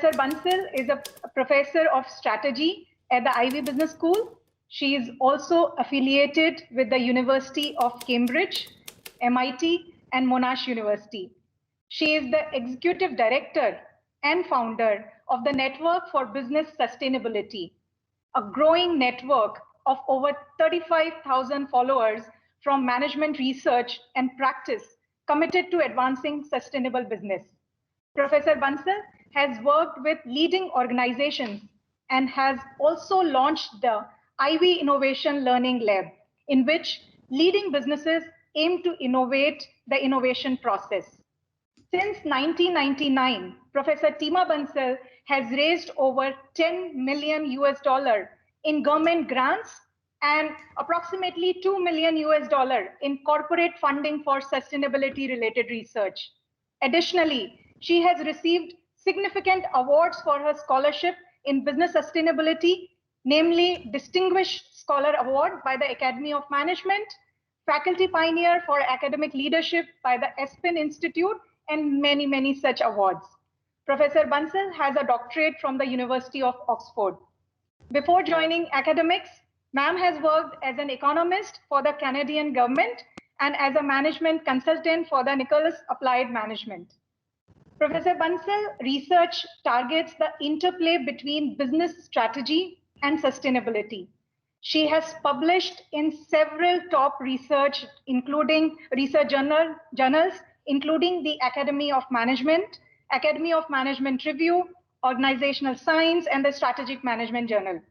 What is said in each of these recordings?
Professor Bansal is a professor of strategy at the Ivy Business School. She is also affiliated with the University of Cambridge, MIT, and Monash University. She is the executive director and founder of the Network for Business Sustainability, a growing network of over 35,000 followers from management research and practice committed to advancing sustainable business. Professor Bansal has worked with leading organizations and has also launched the Ivy Innovation Learning Lab, in which leading businesses aim to innovate the innovation process. Since 1999, Professor Tima Bansal has raised over $10 million in government grants and approximately $2 million in corporate funding for sustainability related research. Additionally, she has received significant awards for her scholarship in business sustainability, namely Distinguished Scholar Award by the Academy of Management, Faculty Pioneer for Academic Leadership by the Espin Institute, and many, many such awards. Professor Bansal has a doctorate from the University of Oxford. Before joining academics, ma'am has worked as an economist for the Canadian government and as a management consultant for the Nicholas Applied Management. Professor Bansal research targets the interplay between business strategy and sustainability. She has published in several top research, including research journals, including the Academy of Management Review, Organizational Science, and the Strategic Management Journal.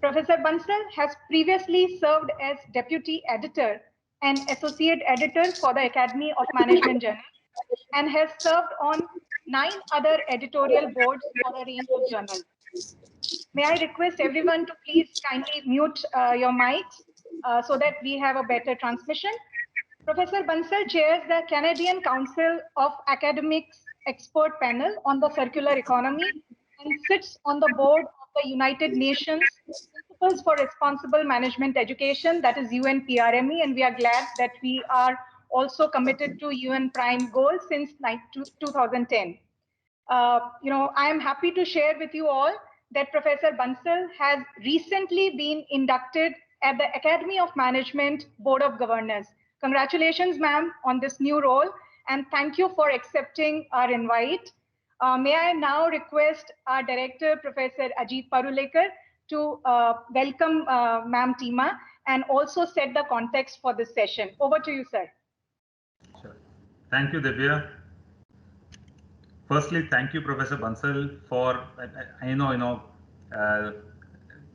Professor Bansal has previously served as deputy editor and associate editor for the Academy of Management Journal and has served on 9 other editorial boards for a range of journals. May I request everyone to please kindly mute your mics so that we have a better transmission. Professor Bansal chairs the Canadian Council of Academics Expert Panel on the Circular Economy and sits on the board of the United Nations Principles for Responsible Management Education, that is UNPRME, and we are glad that we are also committed to UN Prime goals since 2010. I am happy to share with you all that Professor Bansal has recently been inducted at the Academy of Management Board of Governors. Congratulations, ma'am, on this new role, and thank you for accepting our invite. May I now request our director, Professor Ajit Parulekar, to welcome ma'am Tima and also set the context for this session. Over to you, sir. Sure. Thank you, Divya. Firstly, thank you, Professor Bansal, for,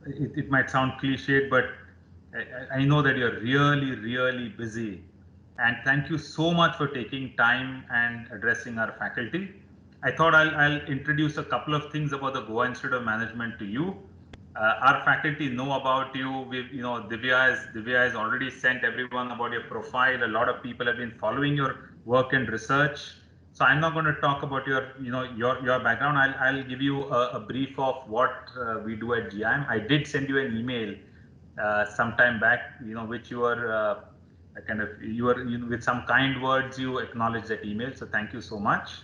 it might sound cliched, but I know that you're really, really busy. And thank you so much for taking time and addressing our faculty. I thought I'll introduce a couple of things about the Goa Institute of Management to you. Our faculty know about you. Divya has already sent everyone about your profile. A lot of people have been following your work and research. So I'm not going to talk about your background. I'll give you a brief of what we do at GIM. I did send you an email sometime back, which you were with some kind words. You acknowledged that email, so thank you so much.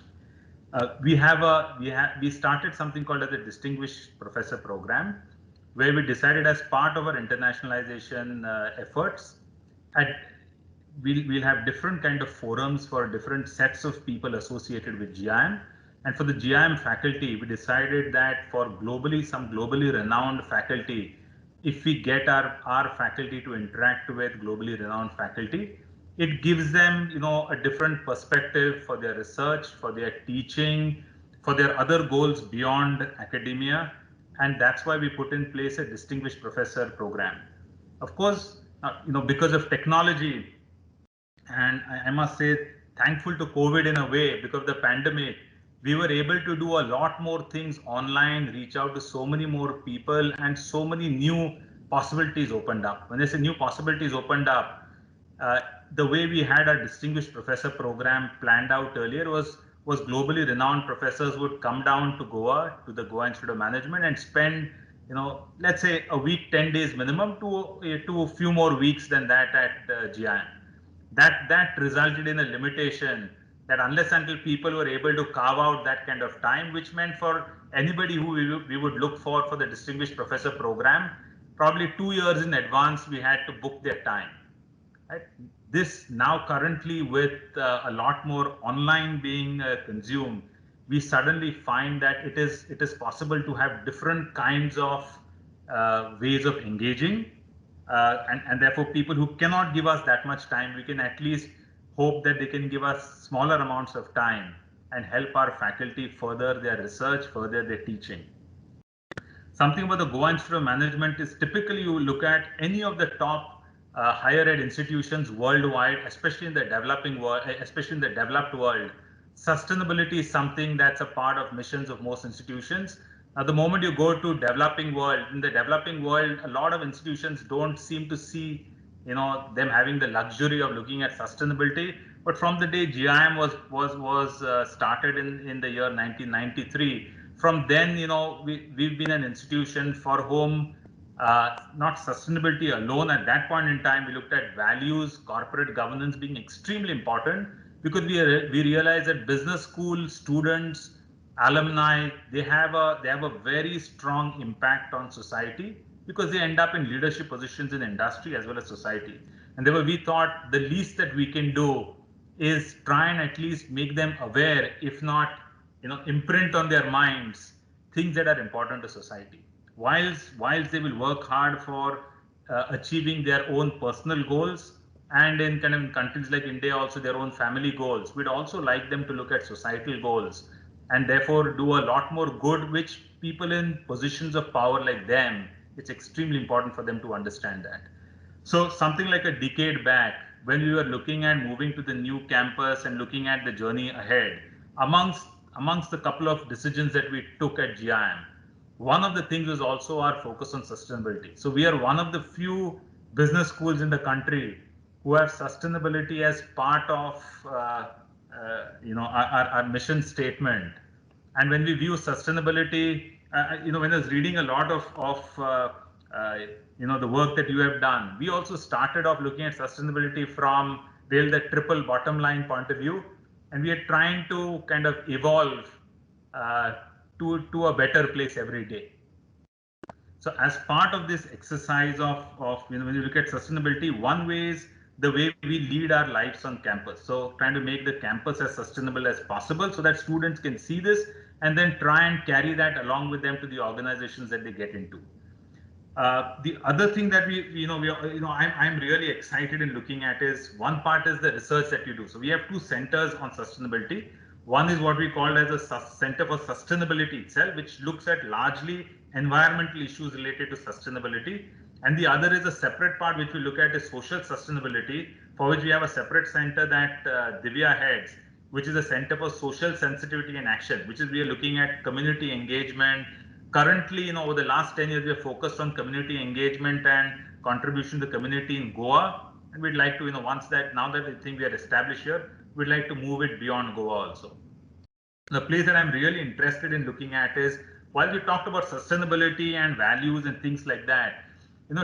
We started something called as the Distinguished Professor Program, where we decided as part of our internationalization efforts, we'll have different kind of forums for different sets of people associated with GIM. And for the GIM faculty, we decided that for some globally renowned faculty, if we get our faculty to interact with globally renowned faculty, it gives them, a different perspective for their research, for their teaching, for their other goals beyond academia. And that's why we put in place a Distinguished Professor Program. Of course, because of technology, and I must say, thankful to COVID in a way, because of the pandemic, we were able to do a lot more things online, reach out to so many more people, and so many new possibilities opened up. When I say new possibilities opened up, the way we had our Distinguished Professor Program planned out earlier was globally renowned professors would come down to Goa, to the Goa Institute of Management, and spend, let's say a week, 10 days minimum to a few more weeks than that at GIM. That resulted in a limitation that unless until people were able to carve out that kind of time, which meant for anybody who we would look for the distinguished professor program, probably 2 years in advance, we had to book their time. Right? This now currently with a lot more online being consumed, we suddenly find that it is possible to have different kinds of ways of engaging, and therefore people who cannot give us that much time, we can at least hope that they can give us smaller amounts of time and help our faculty further their research, further their teaching. Something about the Goa Institute of Management is typically you look at any of the top higher ed institutions worldwide, especially in the developing world, especially in the developed world. Sustainability is something that's a part of missions of most institutions. Now, the moment you go to developing world, in the developing world, a lot of institutions don't seem to see, them having the luxury of looking at sustainability. But from the day GIM was started in the year 1993, from then, we've been an institution for whom not sustainability alone. At that point in time, we looked at values, corporate governance being extremely important, because we realize that business school students, alumni, they have a very strong impact on society, because they end up in leadership positions in industry as well as society. And therefore, we thought the least that we can do is try and at least make them aware, if not, imprint on their minds things that are important to society. Whilst they will work hard for achieving their own personal goals, and in kind of countries like India also their own family goals, we'd also like them to look at societal goals and therefore do a lot more good, which people in positions of power like them, it's extremely important for them to understand that. So something like a decade back, when we were looking at moving to the new campus and looking at the journey ahead, amongst the couple of decisions that we took at GIM, one of the things was also our focus on sustainability. So we are one of the few business schools in the country who have sustainability as part of our mission statement. And when we view sustainability, when I was reading a lot of the work that you have done, we also started off looking at sustainability from the triple bottom line point of view, and we are trying to kind of evolve to a better place every day. So as part of this exercise of when you look at sustainability, one way is the way we lead our lives on campus. So trying to make the campus as sustainable as possible so that students can see this and then try and carry that along with them to the organizations that they get into. The other thing that I'm really excited in looking at is one part is the research that you do. So we have two centers on sustainability. One is what we call as a Center for Sustainability itself, which looks at largely environmental issues related to sustainability. And the other is a separate part which we look at is social sustainability, for which we have a separate center that Divya heads, which is a Center for Social Sensitivity and Action, which is we are looking at community engagement. Currently, over the last 10 years, we are focused on community engagement and contribution to the community in Goa. And we'd like to, now that I think we are established here, we'd like to move it beyond Goa also. The place that I'm really interested in looking at is, while we talked about sustainability and values and things like that,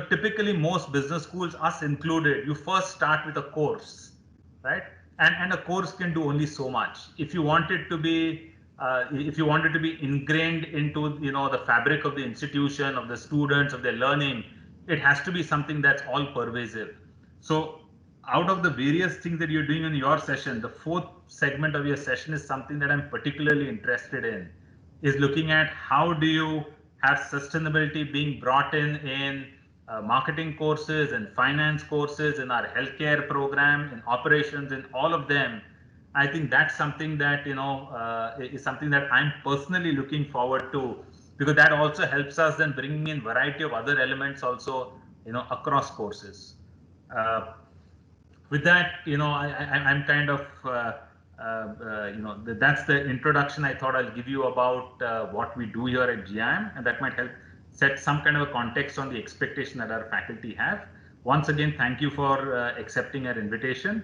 typically most business schools, us included, you first start with a course, right? And a course can do only so much. If you want it to be ingrained into the fabric of the institution, of the students, of their learning, it has to be something that's all pervasive. So out of the various things that you're doing in your session, the fourth segment of your session is something that I'm particularly interested in, is looking at how do you have sustainability being brought in marketing courses and finance courses, in our healthcare program, in operations, in all of them. I think that's something that is something that I'm personally looking forward to, because that also helps us then bringing in variety of other elements also across courses. With that, I'm kind of that's the introduction I thought I'll give you about what we do here at GIM, and that might help set some kind of a context on the expectation that our faculty have. Once again, thank you for accepting our invitation,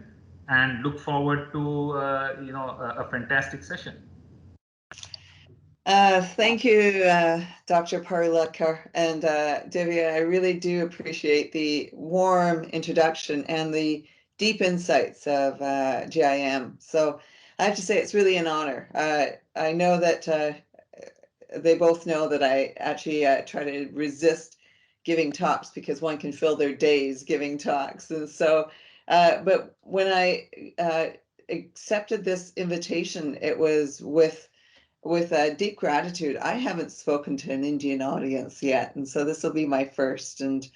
and look forward to a fantastic session. Thank you, Dr. Parulekar and Divya. I really do appreciate the warm introduction and the deep insights of GIM. So I have to say it's really an honor. I know that they both know that I actually try to resist giving talks because one can fill their days giving talks. And so, but when I accepted this invitation, it was with deep gratitude. I haven't spoken to an Indian audience yet, and so this will be my first. And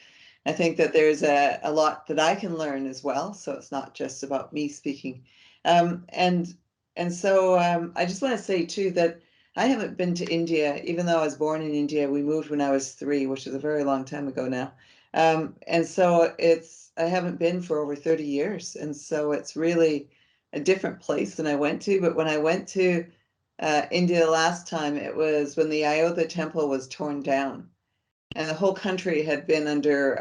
I think that there's a lot that I can learn as well. So it's not just about me speaking. And so I just want to say too that I haven't been to India, even though I was born in India. We moved when I was 3, which is a very long time ago now. And so I haven't been for over 30 years. And so it's really a different place than I went to. But when I went to India last time, it was when the Ayodhya temple was torn down and the whole country had been under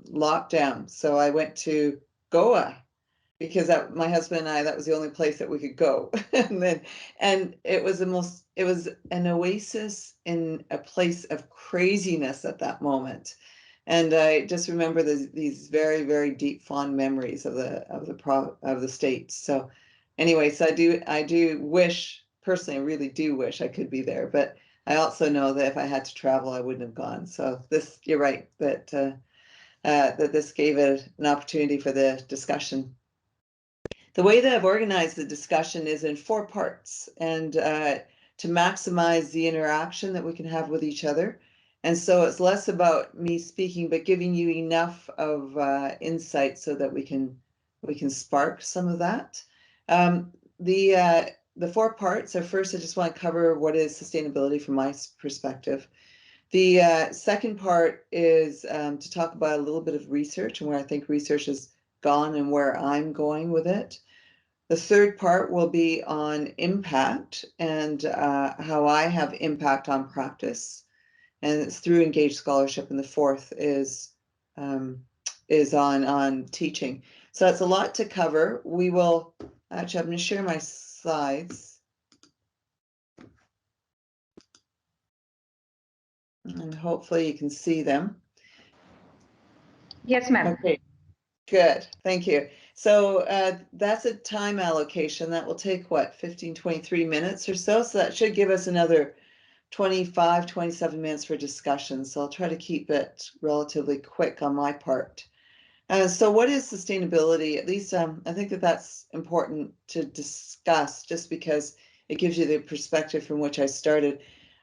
lockdown. So I went to Goa because my husband and I, that was the only place that we could go. and it was an oasis in a place of craziness at that moment. And I just remember these very, very deep, fond memories of the state. So anyway, so I do wish, personally, I really do wish I could be there, but I also know that if I had to travel, I wouldn't have gone. So you're right, that this gave it an opportunity for the discussion. The way that I've organized the discussion is in 4 parts, and to maximize the interaction that we can have with each other. And so it's less about me speaking, but giving you enough of insight so that we can spark some of that. The 4 parts are, first, I just want to cover what is sustainability from my perspective. The second part is to talk about a little bit of research and where I think research has gone and where I'm going with it. The third part will be on impact and how I have impact on practice, and it's through engaged scholarship. And the fourth is on teaching. So that's a lot to cover. We will actually, I'm going to share my slides, and hopefully you can see them. Yes, ma'am. Okay. Good, thank you. So that's a time allocation that will take, what, 15, 23 minutes or so? So that should give us another 25, 27 minutes for discussion. So I'll try to keep it relatively quick on my part. So what is sustainability? At least I think that that's important to discuss, just because it gives you the perspective from which I started.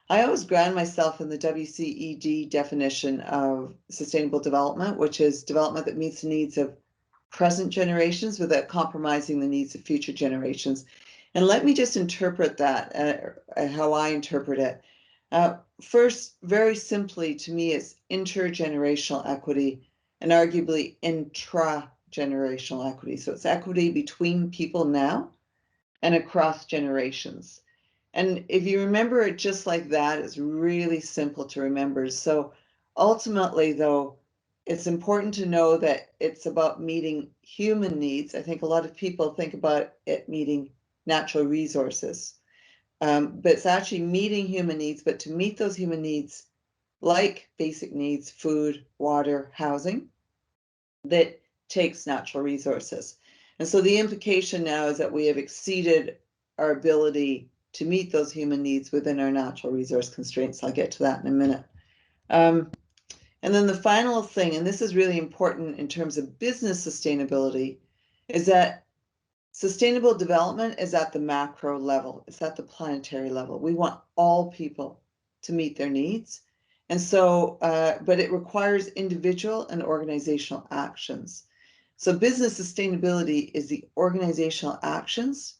I always ground myself in the WCED definition of sustainable development, which is development that meets the needs of present generations without compromising the needs of future generations. And let me just interpret that, how I interpret it. First, very simply, to me, it's intergenerational equity and arguably intra-generational equity. So it's equity between people now and across generations. And if you remember it just like that, it's really simple to remember. So ultimately, though, it's important to know that it's about meeting human needs. I think a lot of people think about it meeting natural resources, but it's actually meeting human needs. But to meet those human needs, like basic needs, food, water, housing, that takes natural resources. And so the implication now is that we have exceeded our ability to meet those human needs within our natural resource constraints. I'll get to that in a minute. And then the final thing, and this is really important in terms of business sustainability, is that sustainable development is at the macro level. It's at the planetary level. We want all people to meet their needs. And so, but it requires individual and organizational actions. So business sustainability is the organizational actions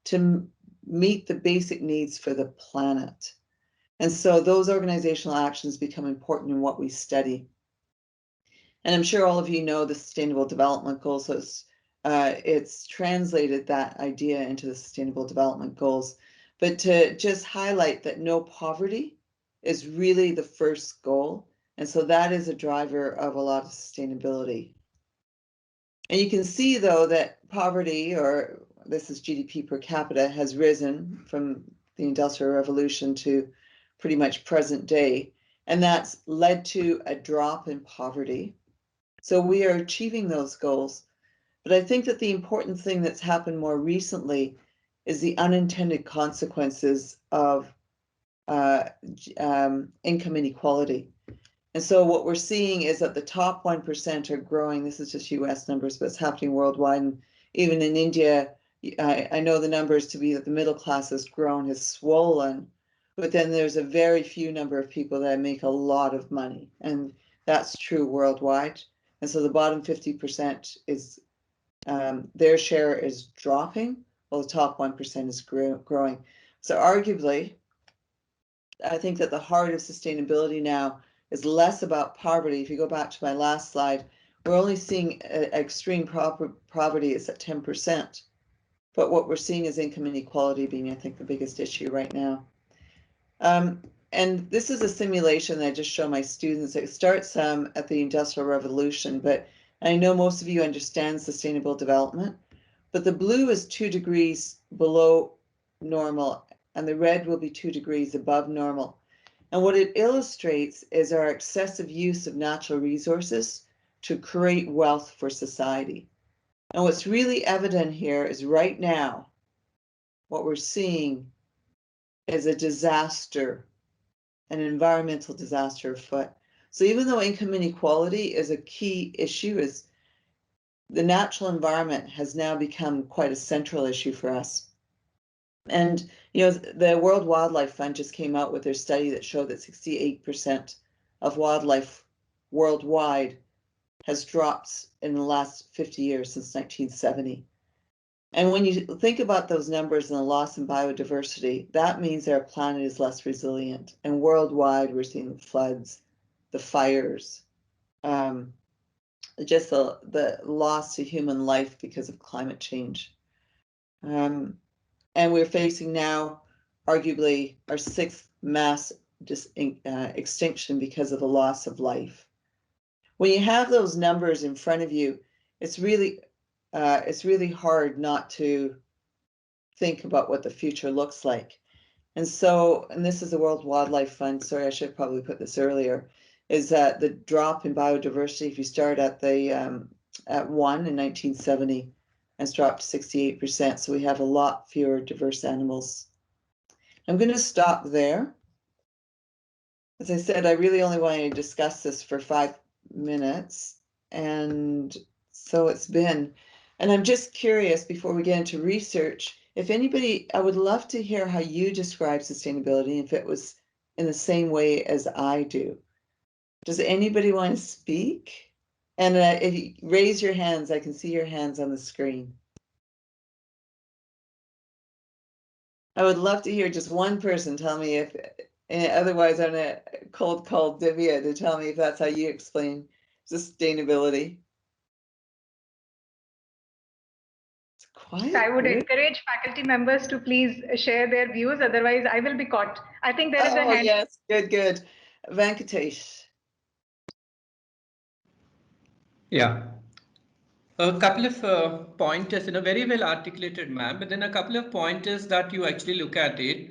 to meet the basic needs for the planet. And so those organizational actions become important in what we study. And I'm sure all of you know the Sustainable Development Goals. So it's translated that idea into the Sustainable Development Goals. But to just highlight that no poverty is really the first goal. And so that is a driver of a lot of sustainability. And you can see, though, that poverty, or this is GDP per capita, has risen from the Industrial Revolution to pretty much present day. And that's led to a drop in poverty. So we are achieving those goals. But I think that the important thing that's happened more recently is the unintended consequences of income inequality. And so what we're seeing is that the top 1% are growing. This is just US numbers, but it's happening worldwide. And even in India, I know the numbers to be that the middle class has grown, has swollen, but then there's a very few number of people that make a lot of money. And that's true worldwide. And so the bottom 50% is, their share is dropping, while the top 1% is growing. So arguably, I think that the heart of sustainability now is less about poverty. If you go back to my last slide, we're only seeing extreme poverty is at 10%. But what we're seeing is income inequality being, I think, the biggest issue right now. And this is a simulation that I just show my students. It starts at the Industrial Revolution, but I know most of you understand sustainable development. But the blue is 2 degrees below normal, and the red will be 2 degrees above normal. And what it illustrates is our excessive use of natural resources to create wealth for society. And what's really evident here is right now, what we're seeing is a disaster, an environmental disaster afoot. So even though income inequality is a key issue, is the natural environment has now become quite a central issue for us. And, you know, the World Wildlife Fund just came out with their study that showed that 68% of wildlife worldwide has dropped in the last 50 years since 1970. And when you think about those numbers and the loss in biodiversity, that means our planet is less resilient. And worldwide, we're seeing the floods, the fires, just the loss to human life because of climate change. And we're facing now, arguably, our 6th mass extinction because of the loss of life. When you have those numbers in front of you, it's really hard not to think about what the future looks like. And so, and this is the World Wildlife Fund, sorry, I should probably put this earlier, is that the drop in biodiversity, if you start at the at 1 in 1970, has dropped to 68%. So we have a lot fewer diverse animals. I'm going to stop there. As I said, I really only wanted to discuss this for 5 minutes. And so it's been, and I'm just curious before we get into research, if anybody, I would love to hear how you describe sustainability, if it was in the same way as I do. Does anybody want to speak? And if you raise your hands, I can see your hands on the screen. I would love to hear just one person tell me if, otherwise I'm gonna cold call Divya to tell me if that's how you explain sustainability. It's quiet. I would encourage faculty members to please share their views, otherwise I will be caught. I think there is a hand. Yes, good. Venkatesh. Yeah. A couple of pointers, very well articulated, ma'am, but then a couple of pointers that you actually look at it.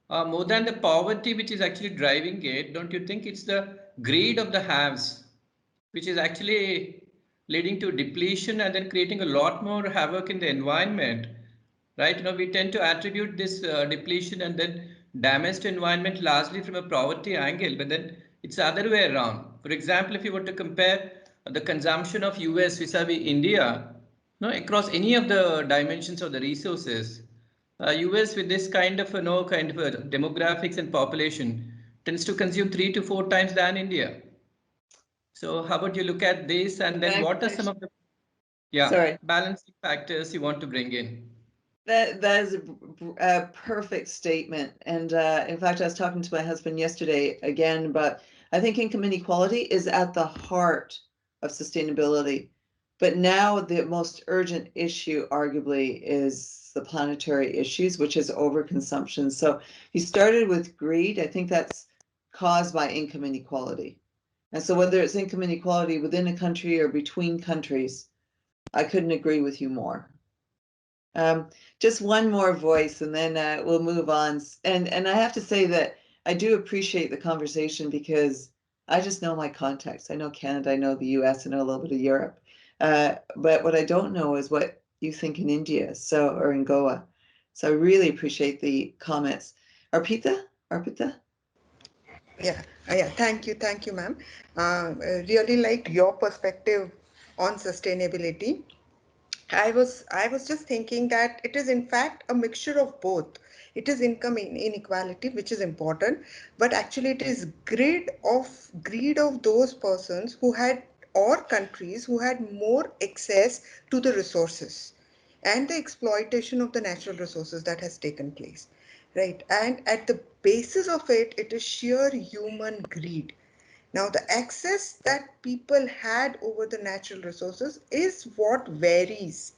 More than the poverty which is actually driving it, don't you think it's the greed of the haves, which is actually leading to depletion and then creating a lot more havoc in the environment, right? We tend to attribute this depletion and then damaged environment largely from a poverty angle, but then it's the other way around. For example, if you were to compare the consumption of US vis-a-vis India, across any of the dimensions of the resources, US with this kind of demographics and population tends to consume 3 to 4 times than India. So how about you look at this, and then what are some of the balancing factors you want to bring in? That is a perfect statement. And in fact, I was talking to my husband yesterday again, but I think income inequality is at the heart of sustainability. But now the most urgent issue, arguably, is the planetary issues, which is overconsumption. So he started with greed. I think that's caused by income inequality. And so whether it's income inequality within a country or between countries, I couldn't agree with you more. Just one more voice and then we'll move on. And I have to say that I do appreciate the conversation because I just know my context. I know Canada, I know the US, I know a little bit of Europe. But what I don't know is what you think in India, or in Goa. So I really appreciate the comments. Arpita? Yeah, thank you, ma'am. Really liked your perspective on sustainability. I was just thinking that it is in fact a mixture of both. It is income inequality, which is important, but actually it is greed of those persons who had, or countries who had more access to the resources, and the exploitation of the natural resources that has taken place, right? And at the basis of it, it is sheer human greed. Now, the access that people had over the natural resources is what varies.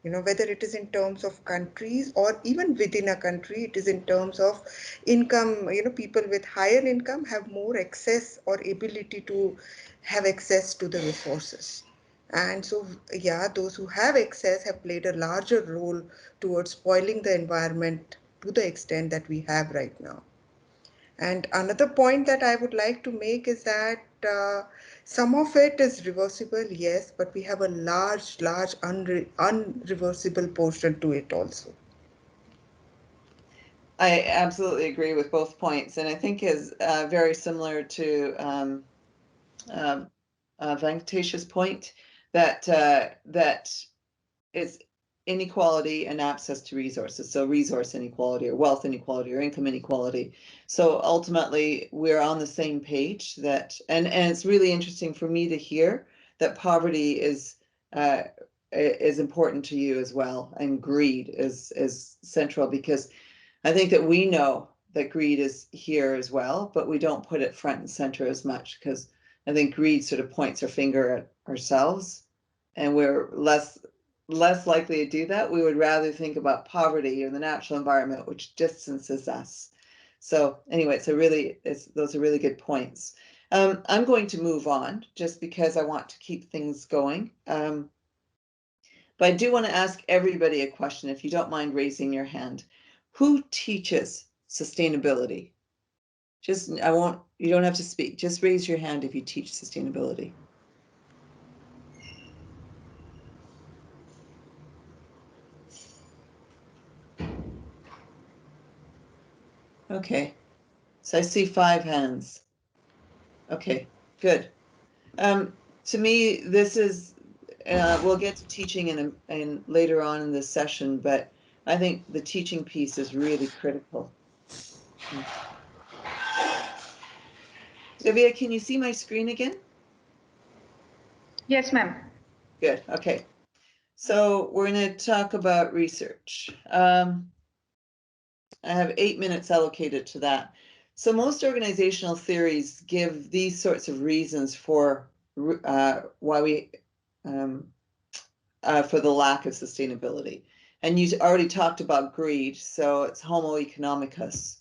Whether it is in terms of countries or even within a country, it is in terms of income. People with higher income have more access or ability to have access to the resources. And so, yeah, those who have access have played a larger role towards spoiling the environment to the extent that we have right now. And another point that I would like to make is that some of it is reversible, yes, but we have a large, unreversible portion to it also. I absolutely agree with both points, and I think is very similar to Venkatesh's point that that it's inequality and access to resources. So resource inequality or wealth inequality or income inequality. So ultimately we're on the same page that, and it's really interesting for me to hear that poverty is important to you as well. And greed is central, because I think that we know that greed is here as well, but we don't put it front and center as much, because I think greed sort of points our finger at ourselves, and we're less likely to do that. We would rather think about poverty or the natural environment, which distances us. So anyway, those are really good points. I'm going to move on just because I want to keep things going. But I do want to ask everybody a question, if you don't mind raising your hand. Who teaches sustainability? You don't have to speak. Just raise your hand if you teach sustainability. Okay, so I see 5 hands. Okay, good. To me, this is, we'll get to teaching in later on in this session, but I think the teaching piece is really critical. Sylvia, can you see my screen again? Yes, ma'am. Good, okay. So we're going to talk about research. I have 8 minutes allocated to that. So most organizational theories give these sorts of reasons for why we, for the lack of sustainability. And you already talked about greed, so it's homo economicus,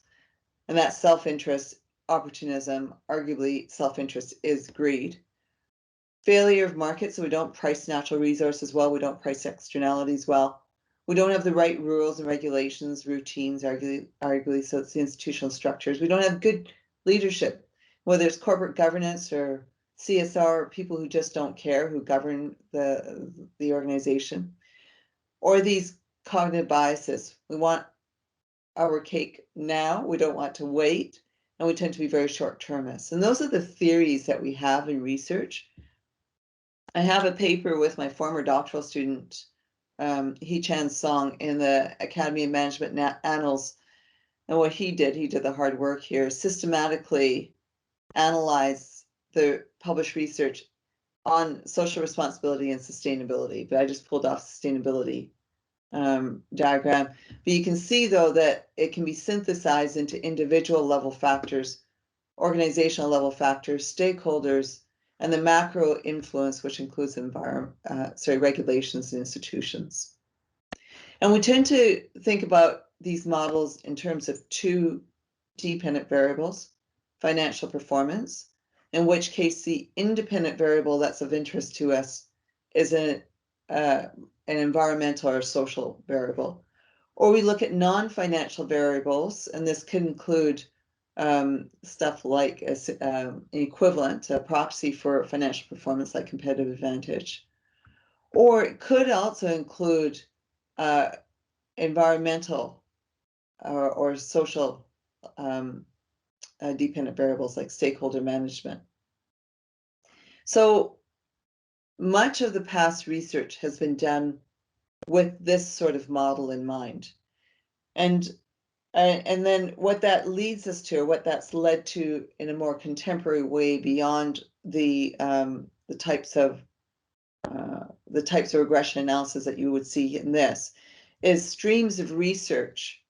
and that's self-interest, opportunism. Arguably, self-interest is greed. Failure of markets, so we don't price natural resources well, we don't price externalities well. We don't have the right rules and regulations, routines, arguably, so it's the institutional structures. We don't have good leadership, whether it's corporate governance or CSR, or people who just don't care, who govern the organization. Or these cognitive biases. We want our cake now, we don't want to wait, and we tend to be very short-termists. And those are the theories that we have in research. I have a paper with my former doctoral student, Hee-Chan Song, in the Academy of Management Annals. And what he did the hard work here, systematically analyze the published research on social responsibility and sustainability. But I just pulled off sustainability diagram. But you can see, though, that it can be synthesized into individual level factors, organizational level factors, stakeholders, and the macro influence, which includes regulations and institutions. And we tend to think about these models in terms of 2 dependent variables: financial performance, in which case the independent variable that's of interest to us is an environmental or social variable. Or we look at non-financial variables, and this could include stuff like an equivalent, a proxy for financial performance, like competitive advantage. Or it could also include environmental or social dependent variables like stakeholder management. So much of the past research has been done with this sort of model in mind. And then what that leads us to, or what that's led to in a more contemporary way beyond the types of regression analysis that you would see in this, is streams of research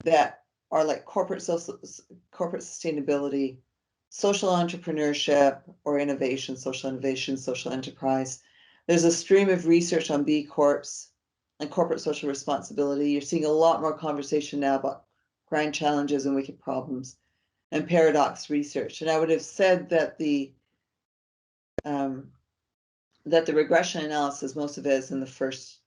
that are like corporate sustainability, social entrepreneurship or innovation, social innovation, social enterprise. There's a stream of research on B Corps and corporate social responsibility. You're seeing a lot more conversation now about grand challenges and wicked problems and paradox research. And I would have said that the regression analysis, most of it is in the first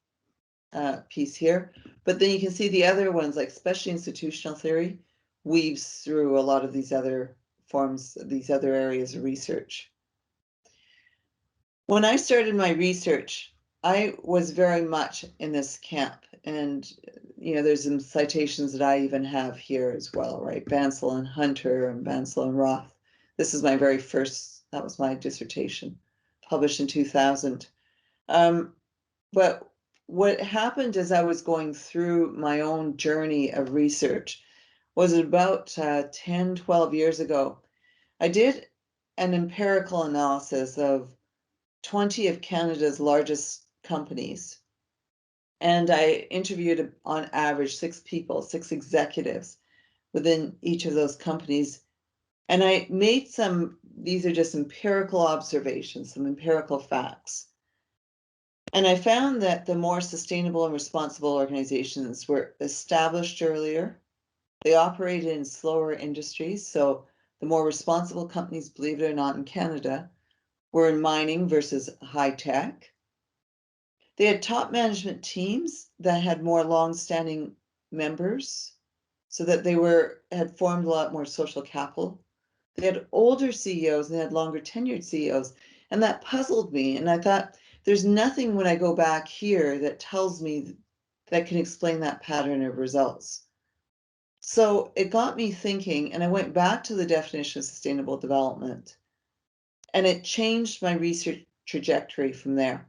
piece here, but then you can see the other ones, like especially institutional theory, weaves through a lot of these other forms, these other areas of research. When I started my research, I was very much in this camp, and there's some citations that I even have here as well, right? Bansal and Hunter and Bansal and Roth. This is my very first, that was my dissertation, published in 2000. But what happened as I was going through my own journey of research was about 10, 12 years ago, I did an empirical analysis of 20 of Canada's largest companies. And I interviewed on average 6 people, 6 executives within each of those companies. And I made these are just empirical observations, some empirical facts. And I found that the more sustainable and responsible organizations were established earlier. They operated in slower industries. So the more responsible companies, believe it or not, in Canada, were in mining versus high tech. They had top management teams that had more long-standing members, so that they had formed a lot more social capital. They had older CEOs and they had longer tenured CEOs. And that puzzled me. And I thought, there's nothing when I go back here that tells me that can explain that pattern of results. So it got me thinking, and I went back to the definition of sustainable development, and it changed my research trajectory from there.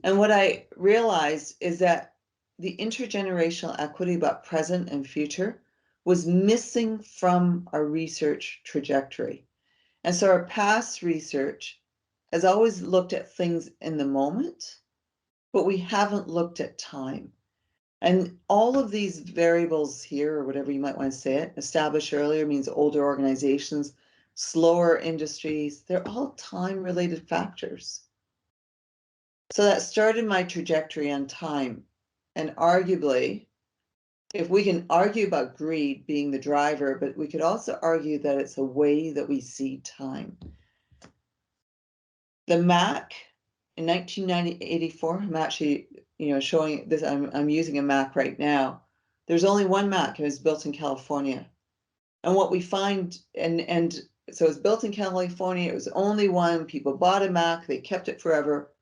And what I realized is that the intergenerational equity about present and future was missing from our research trajectory. And so our past research has always looked at things in the moment, but we haven't looked at time. And all of these variables here, or whatever you might want to say it, established earlier means older organizations, slower industries, they're all time-related factors. So that started my trajectory on time. And arguably, if we can argue about greed being the driver, but we could also argue that it's a way that we see time. The Mac in 1984, I'm actually, showing this, I'm using a Mac right now. There's only one Mac, it was built in California. And what we find, and so it's built in California, it was only one, people bought a Mac, they kept it forever.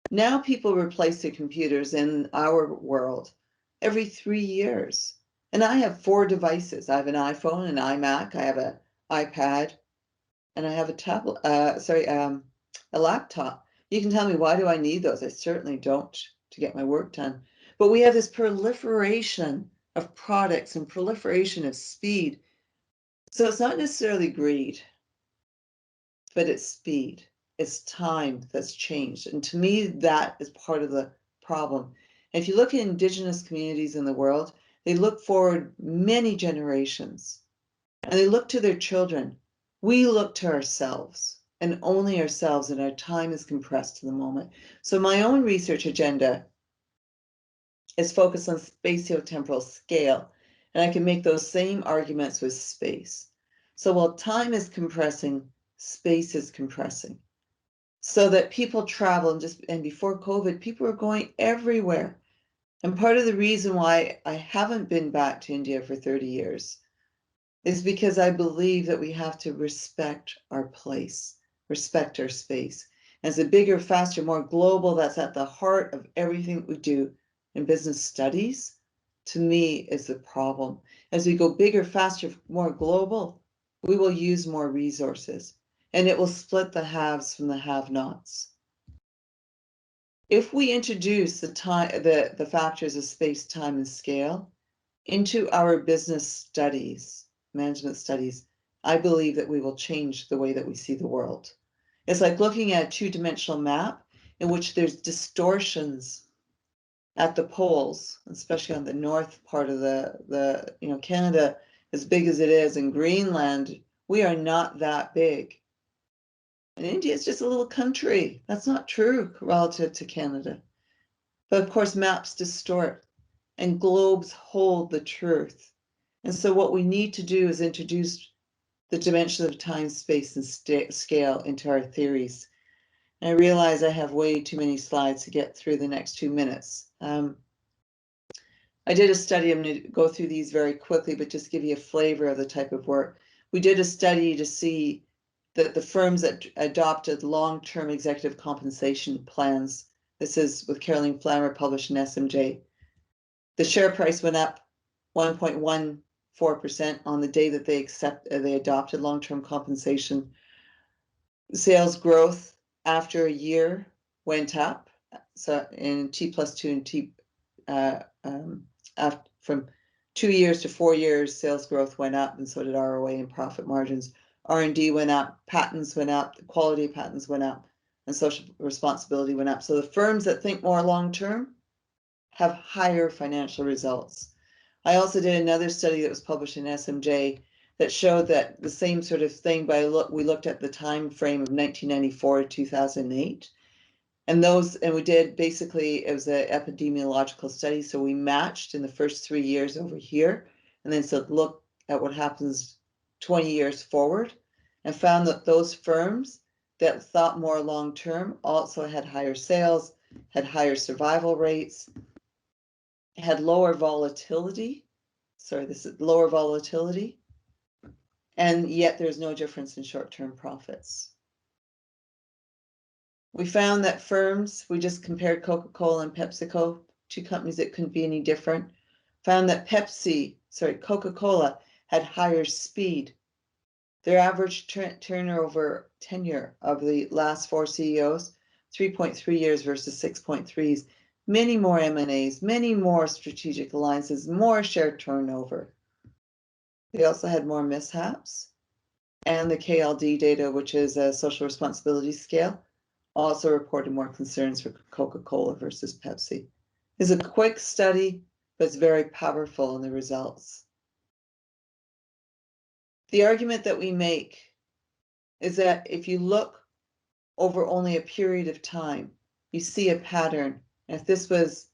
Now people replace their computers in our world every 3 years. And I have 4 devices. I have an iPhone, an iMac, I have an iPad, and I have a tablet, a laptop. You can tell me, why do I need those? I certainly don't to get my work done. But we have this proliferation of products and proliferation of speed. So it's not necessarily greed, but it's speed. It's time that's changed. And to me, that is part of the problem. And if you look at Indigenous communities in the world, they look forward many generations and they look to their children. We look to ourselves and only ourselves, and our time is compressed to the moment. So my own research agenda is focused on spatiotemporal scale, and I can make those same arguments with space. So while time is compressing, space is compressing, so that people travel, and before COVID, people were going everywhere. And part of the reason why I haven't been back to India for 30 years is because I believe that we have to respect our place, respect our space. As a bigger, faster, more global, that's at the heart of everything we do, in business studies, to me, is the problem. As we go bigger, faster, more global, we will use more resources, and it will split the haves from the have-nots. If we introduce the factors of space, time, and scale into our business studies, management studies, I believe that we will change the way that we see the world. It's like looking at a two-dimensional map in which there's distortions at the poles, especially on the north part of the Canada, as big as it is, in Greenland, we are not that big. And India is just a little country. That's not true relative to Canada. But of course, maps distort and globes hold the truth. And so what we need to do is introduce the dimension of time, space, and scale into our theories. And I realize I have way too many slides to get through the next 2 minutes. I did a study, I'm going to go through these very quickly, but just give you a flavor of the type of work. We did a study to see that the firms that adopted long-term executive compensation plans, this is with Caroline Flammer, published in SMJ, the share price went up 1.14% on the day that they adopted long-term compensation. Sales growth after a year went up. So in T+2 and T from 2 years to 4 years, sales growth went up, and so did ROA and profit margins. R&D went up, patents went up, the quality of patents went up, and social responsibility went up. So the firms that think more long-term have higher financial results. I also did another study that was published in SMJ that showed that the same sort of thing, we looked at the time frame of 1994 to 2008. And we did, basically, it was an epidemiological study. So we matched in the first 3 years over here, and then said, look at what happens 20 years forward, and found that those firms that thought more long-term also had higher sales, had higher survival rates, had lower volatility. Sorry, this is lower volatility. And yet there's no difference in short-term profits. We found that firms, we just compared Coca-Cola and PepsiCo, two companies that couldn't be any different, found that Coca-Cola had higher speed. Their average turnover tenure of the last 4 CEOs, 3.3 years versus 6.3s, many more M&As, many more strategic alliances, more shared turnover. They also had more mishaps. And the KLD data, which is a social responsibility scale, also reported more concerns for Coca-Cola versus Pepsi. It's a quick study, but it's very powerful in the results. The argument that we make is that if you look over only a period of time, you see a pattern. And if this was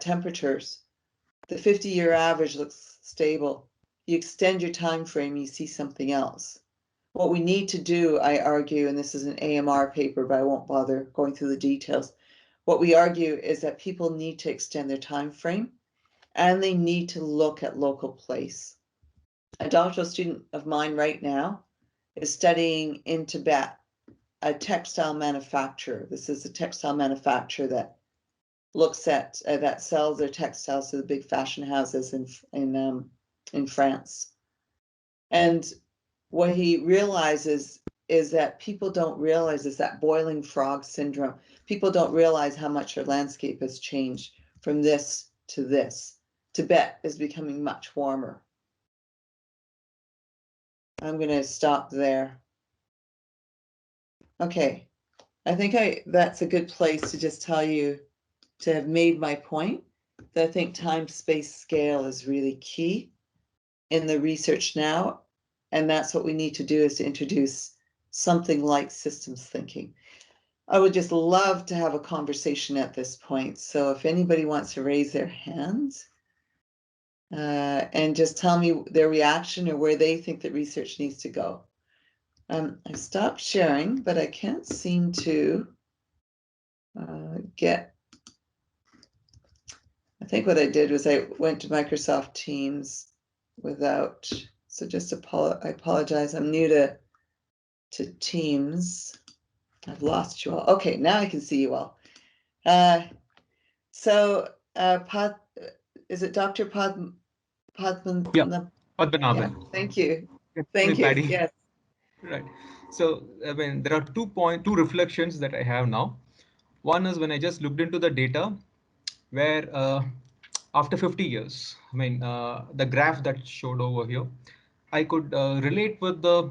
temperatures, the 50-year average looks stable. You extend your time frame, you see something else. What we need to do, I argue, and this is an AMR paper, but I won't bother going through the details. What we argue is that people need to extend their time frame, and they need to look at local place. A doctoral student of mine right now is studying in Tibet, a textile manufacturer. This is a textile manufacturer that looks at that sells their textiles to the big fashion houses in France. And what he realizes is that people don't realize is that boiling frog syndrome. People don't realize how much our landscape has changed from this to this. Tibet is becoming much warmer. I'm going to stop there. Okay, I think that's a good place to just tell you to have made my point that I think time, space, scale is really key in the research now. And that's what we need to do, is to introduce something like systems thinking. I would just love to have a conversation at this point. So if anybody wants to raise their hands and just tell me their reaction or where they think that research needs to go. I stopped sharing, but I can't seem to get. I think what I did was I went to Microsoft Teams without. So just I apologize. I'm new to Teams. I've lost you all. Okay, now I can see you all. Is it Dr. Padman? Yeah, Padmanabhan. Yeah, thank you. Thank Thank you, you. Paddy. Yes. Right. So, I mean, there are two reflections that I have now. One is when I just looked into the data, where after 50 years, I mean, the graph that showed over here, I could relate with the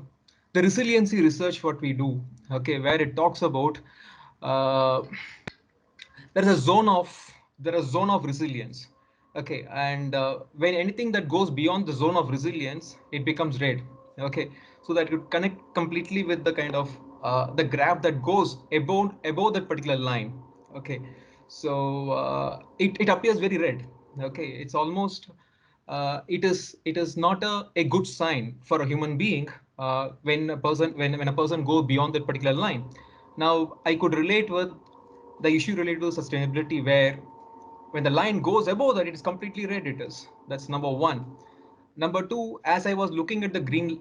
resiliency research what we do. Okay, where it talks about uh, there is a zone of resilience. Okay, and when anything that goes beyond the zone of resilience, it becomes red. Okay, so that you connect completely with the kind of the graph that goes above that particular line. Okay, so it appears very red. Okay, it's almost it is not a good sign for a human being when a person goes beyond that particular line. Now I could relate with the issue related to sustainability, where when the line goes above that, it is completely red. It is, that's number one. Number two, as I was looking at the the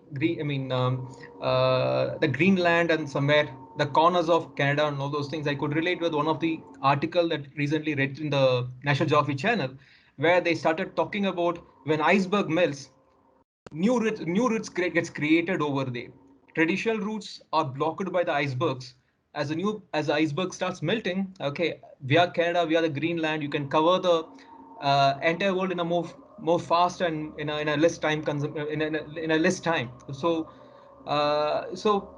Greenland and somewhere the corners of Canada and all those things, I could relate with one of the article that recently read in the National Geographic Channel, where they started talking about when iceberg melts, new routes gets created over there. Traditional routes are blocked by the icebergs. As the iceberg starts melting, okay, via Canada, via the Greenland, you can cover the entire world in a more fast and in a less time in a less time. So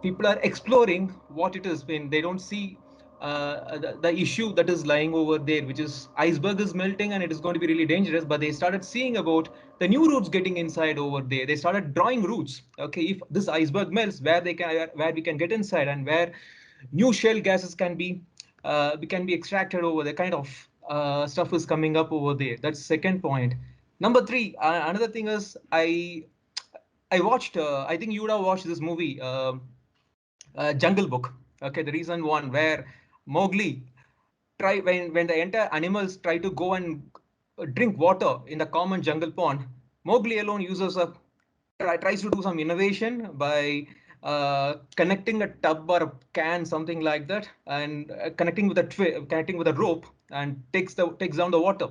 people are exploring what it is when they don't see the issue that is lying over there, which is iceberg is melting and it is going to be really dangerous. But they started seeing about the new routes getting inside over there. They started drawing routes. Okay, if this iceberg melts, where we can get inside and where new shale gases can be extracted over there. Kind of stuff is coming up over there. That's second point. Number three, another thing is I watched. I think you would have watched this movie. Jungle Book. Okay, the recent one where Mowgli try when the entire animals try to go and drink water in the common jungle pond. Mowgli alone tries to do some innovation by connecting a tub or a can, something like that, and connecting with a rope, and takes down the water.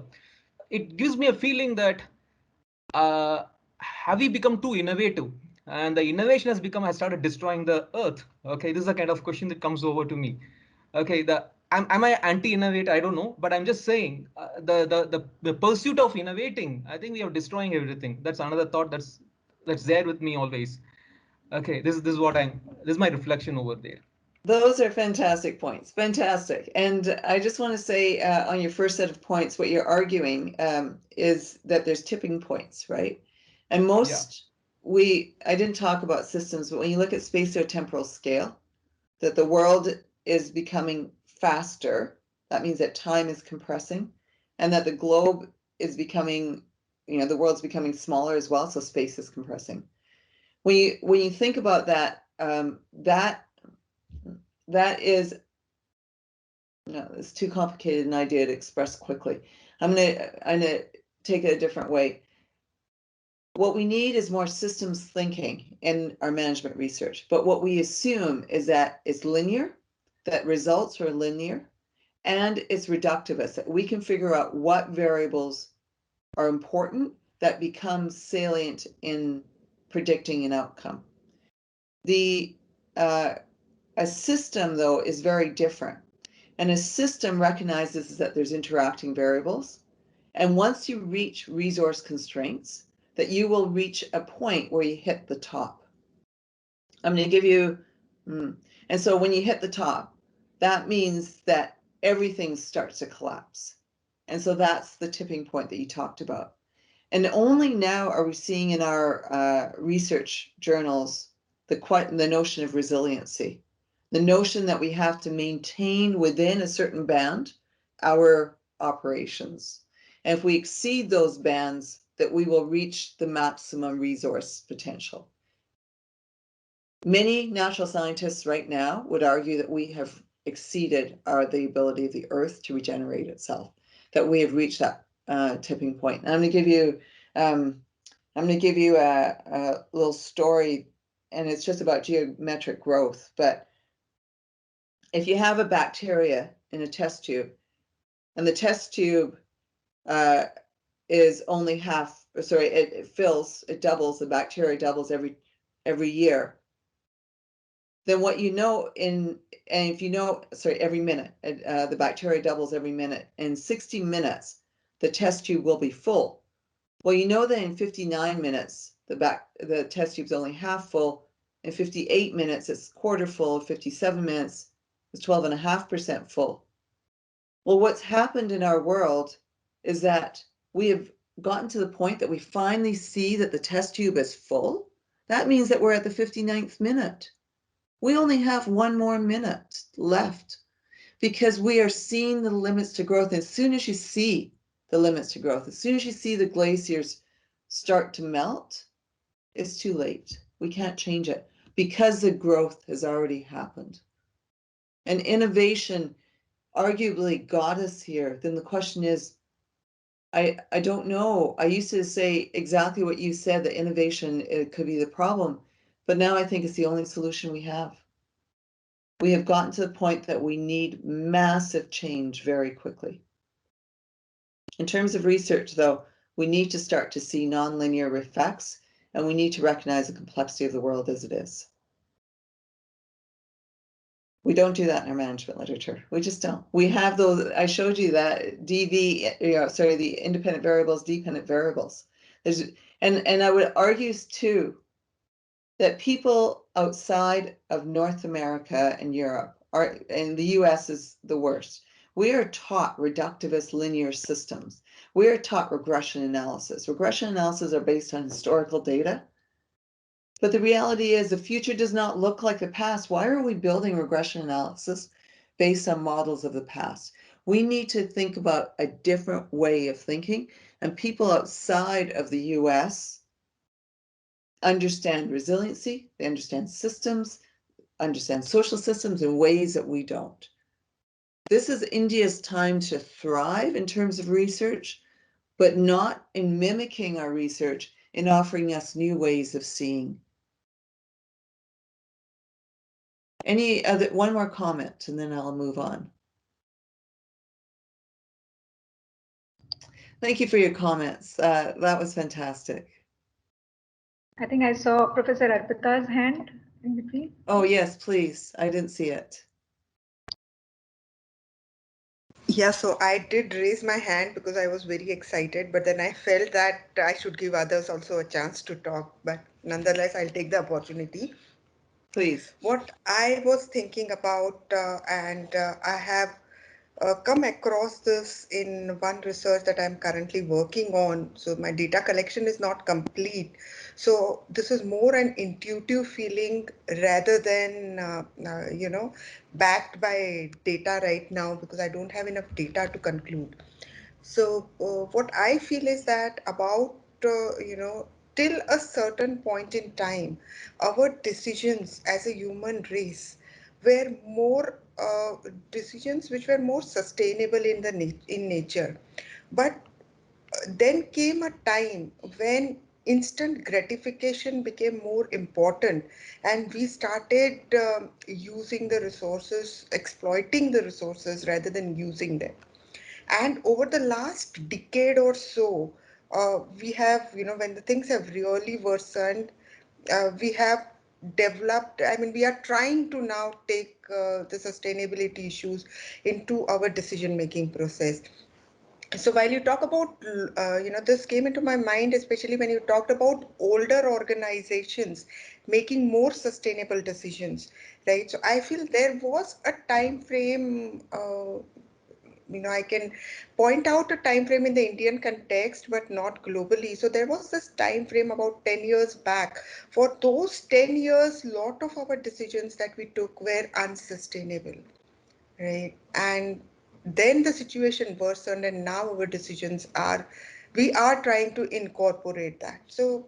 It gives me a feeling that have we become too innovative, and the innovation has started destroying the earth? Okay, this is a kind of question that comes over to me. Okay, am I anti-innovate? I don't know, but I'm just saying the pursuit of innovating, I think we are destroying everything. That's another thought that's there with me always. Okay, this is my reflection over there. Those are fantastic points. Fantastic. And I just want to say on your first set of points, what you're arguing is that there's tipping points, right? And I didn't talk about systems, but when you look at spatiotemporal scale, that the world is becoming faster. That means that time is compressing, and that the globe is becoming, the world's becoming smaller as well. So space is compressing. When you think about that, that is, no, it's too complicated an idea to express quickly. I'm gonna take it a different way. What we need is more systems thinking in our management research, but what we assume is that it's linear, that results are linear, and it's reductivist, that we can figure out what variables are important that become salient in predicting an outcome. A system, though, is very different. And a system recognizes that there's interacting variables. And once you reach resource constraints, that you will reach a point where you hit the top. I'm going to give you, and so when you hit the top, that means that everything starts to collapse. And so that's the tipping point that you talked about. And only now are we seeing in our research journals the notion of resiliency, the notion that we have to maintain within a certain band our operations. And if we exceed those bands, that we will reach the maximum resource potential. Many natural scientists right now would argue that we have exceeded the ability of the earth to regenerate itself, that we have reached that tipping point. And I'm going to give you a little story, and it's just about geometric growth. But if you have a bacteria in a test tube And the test tube is only half, sorry, it doubles, the bacteria doubles every year. Then what you know and if you know, sorry, every minute, the bacteria doubles every minute. In 60 minutes, the test tube will be full. Well, you know that in 59 minutes, the test tube's only half full. In 58 minutes, it's quarter full. 57 minutes, it's 12.5% full. Well, what's happened in our world is that we have gotten to the point that we finally see that the test tube is full. That means that we're at the 59th minute. We only have one more minute left because we are seeing the limits to growth. As soon as you see the limits to growth, as soon as you see the glaciers start to melt, it's too late. We can't change it because the growth has already happened. And innovation arguably got us here. Then the question is, I don't know. I used to say exactly what you said, that innovation, it could be the problem, but now I think it's the only solution we have. We have gotten to the point that we need massive change very quickly. In terms of research, though, we need to start to see nonlinear effects, and we need to recognize the complexity of the world as it is. We don't do that in our management literature. We just don't. We have those, I showed you that the independent variables, dependent variables. And I would argue too, that people outside of North America and Europe and the US is the worst. We are taught reductivist linear systems. We are taught regression analysis. Regression analysis are based on historical data. But the reality is the future does not look like the past. Why are we building regression analysis based on models of the past? We need to think about a different way of thinking, and people outside of the US understand resiliency, they understand systems, understand social systems in ways that we don't. This is India's time to thrive in terms of research, but not in mimicking our research, in offering us new ways of seeing. One more comment, and then I'll move on. Thank you for your comments. That was fantastic. I think I saw Professor Arpita's hand in between. Oh, yes, please. I didn't see it. Yeah, so I did raise my hand because I was very excited, but then I felt that I should give others also a chance to talk. But nonetheless, I'll take the opportunity. Please. What I was thinking about, and I have come across this in one research that I'm currently working on. So my data collection is not complete. So this is more an intuitive feeling rather than, backed by data right now, because I don't have enough data to conclude. So what I feel is that about, till a certain point in time, our decisions as a human race were more decisions which were more sustainable in nature. But then came a time when instant gratification became more important, and we started using the resources, exploiting the resources rather than using them. And over the last decade or so, we have, when the things have really worsened, we have developed, I mean, we are trying to now take the sustainability issues into our decision making process. So while you talk about, this came into my mind, especially when you talked about older organizations making more sustainable decisions, right? So I feel there was a time frame, I can point out a time frame in the Indian context, but not globally. So there was this time frame about 10 years back. For those 10 years, lot of our decisions that we took were unsustainable, right? And then the situation worsened, and now our decisions are, we are trying to incorporate that. So,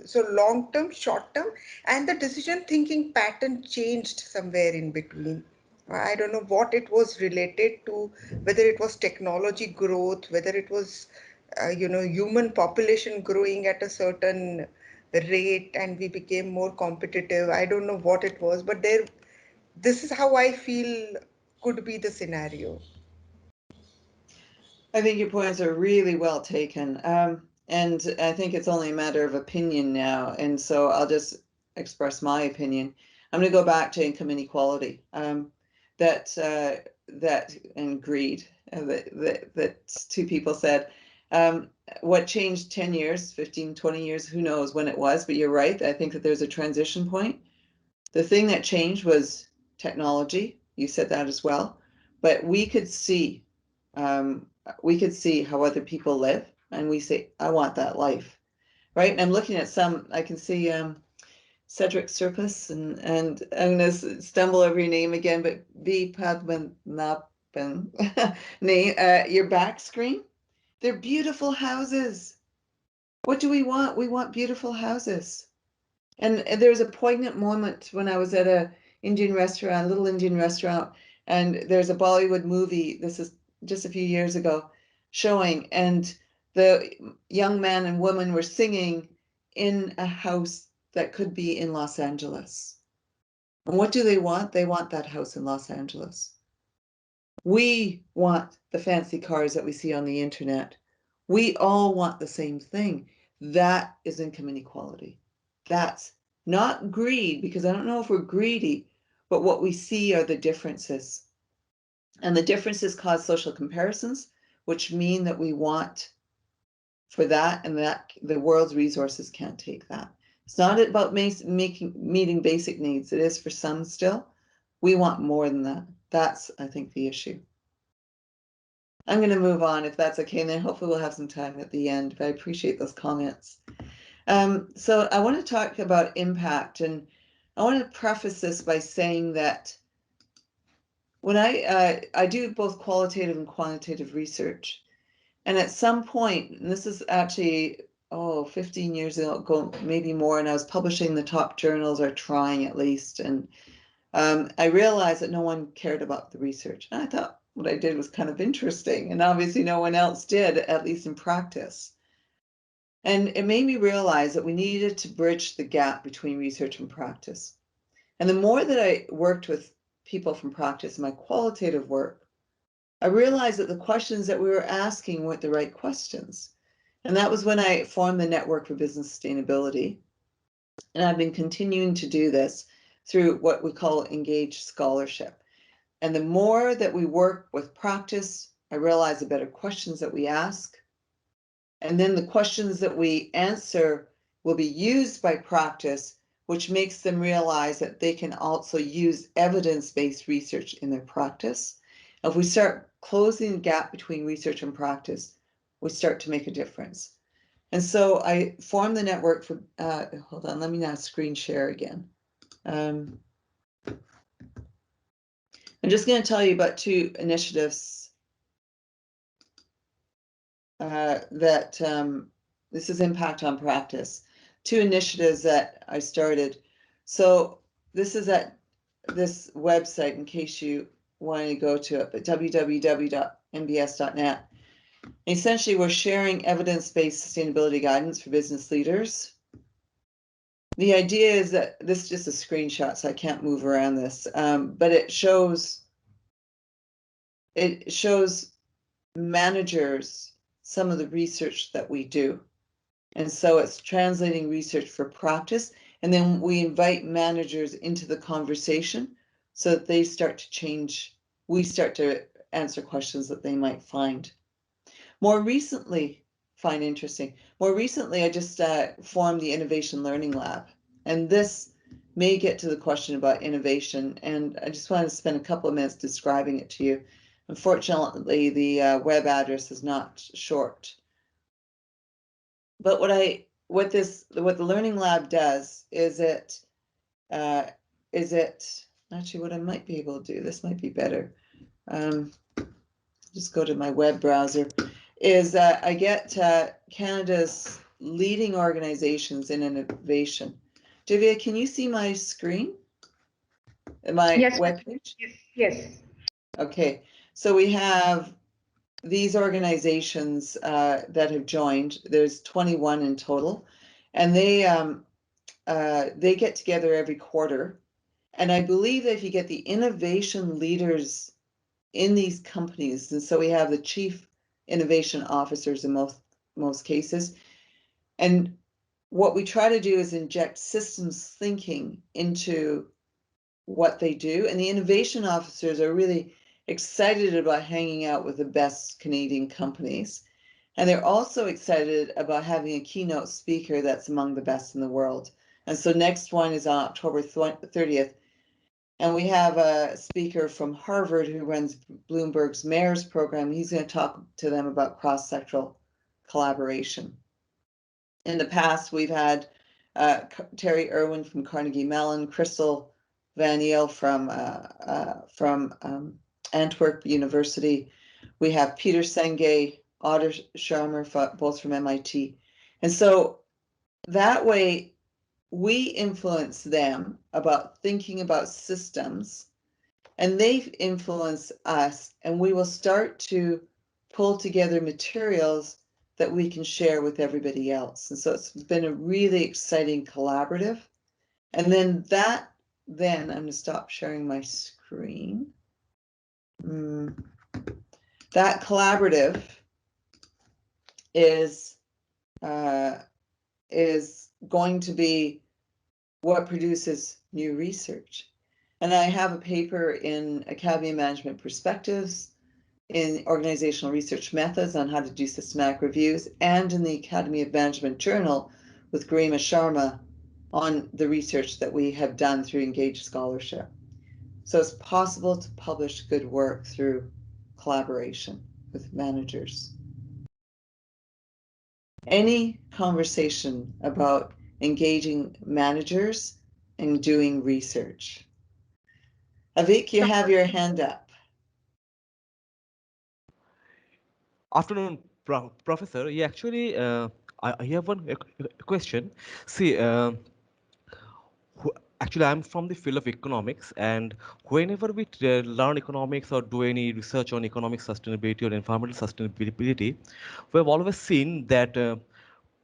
so long term, short term, and the decision thinking pattern changed somewhere in between. I don't know what it was related to, whether it was technology growth, whether it was, human population growing at a certain rate and we became more competitive. I don't know what it was, but this is how I feel could be the scenario. I think your points are really well taken. And I think it's only a matter of opinion now. And so I'll just express my opinion. I'm going to go back to income inequality. That and greed that two people said. What changed 10 years, 15, 20 years, who knows when it was, but you're right. I think that there's a transition point. The thing that changed was technology. You said that as well. But we could see how other people live, and we say, I want that life, right? And I'm looking at some, I can see Cedric Surplus, and I'm going to stumble over your name again, but V. Padmanabhan, your back screen. They're beautiful houses. What do we want? We want beautiful houses. And there was a poignant moment when I was at a little Indian restaurant, and there's a Bollywood movie, this is just a few years ago, showing, and the young man and woman were singing in a house that could be in Los Angeles. And what do they want? They want that house in Los Angeles. We want the fancy cars that we see on the internet. We all want the same thing. That is income inequality. That's not greed, because I don't know if we're greedy, but what we see are the differences. And the differences cause social comparisons, which mean that we want for that, and that the world's resources can't take that. It's not about meeting basic needs. It is for some still. We want more than that. That's, I think, the issue. I'm going to move on if that's okay, and then hopefully we'll have some time at the end, but I appreciate those comments. So I want to talk about impact, and I want to preface this by saying that when I do both qualitative and quantitative research, and at some point, and this is actually 15 years ago, maybe more, and I was publishing the top journals, or trying at least, and I realized that no one cared about the research. And I thought what I did was kind of interesting, and obviously no one else did, at least in practice. And it made me realize that we needed to bridge the gap between research and practice. And the more that I worked with people from practice in my qualitative work, I realized that the questions that we were asking weren't the right questions. And that was when I formed the Network for Business Sustainability. And I've been continuing to do this through what we call engaged scholarship. And the more that we work with practice, I realize the better questions that we ask. And then the questions that we answer will be used by practice, which makes them realize that they can also use evidence-based research in their practice. If we start closing the gap between research and practice, we start to make a difference. And so I formed the network for, hold on, let me now screen share again. I'm just going to tell you about two initiatives this is impact on practice. Two initiatives that I started. So this is at this website in case you want to go to it, but www.mbs.net. Essentially, we're sharing evidence-based sustainability guidance for business leaders. The idea is that this is just a screenshot, so I can't move around this, but it shows managers some of the research that we do. And so it's translating research for practice. And then we invite managers into the conversation so that they start to change. We start to answer questions that they might find. More recently, I just formed the Innovation Learning Lab. And this may get to the question about innovation. And I just want to spend a couple of minutes describing it to you. Unfortunately, the web address is not short. But what the Learning Lab does is actually what I might be able to do, this might be better. Just go to my web browser, is I get Canada's leading organizations in innovation. Divya, can you see my screen? My webpage? Yes. Okay, so we have these organizations that have joined. There's 21 in total, and they get together every quarter. And I believe that if you get the innovation leaders in these companies, and so we have the chief innovation officers in most cases. And what we try to do is inject systems thinking into what they do. And the innovation officers are really excited about hanging out with the best Canadian companies. And they're also excited about having a keynote speaker that's among the best in the world. And so next one is on October 30th. And we have a speaker from Harvard who runs Bloomberg's Mayor's program. He's going to talk to them about cross-sectoral collaboration. In the past, we've had Terry Irwin from Carnegie Mellon, Crystal Van Eel from Antwerp University. We have Peter Senge, Otter Sharma, both from MIT. And so that way we influence them about thinking about systems, and they influence us, and we will start to pull together materials that we can share with everybody else. And so it's been a really exciting collaborative. And then I'm going to stop sharing my screen. That collaborative is going to be what produces new research. And I have a paper in Academy of Management Perspectives, in Organizational Research Methods on how to do systematic reviews, and in the Academy of Management Journal with Garima Sharma on the research that we have done through Engaged Scholarship. So it's possible to publish good work through collaboration with managers. Any conversation about engaging managers and doing research? Avik, you have your hand up. Afternoon, Professor. Yeah, actually, I have one question. See, actually, I'm from the field of economics, and whenever we learn economics or do any research on economic sustainability or environmental sustainability, we've always seen that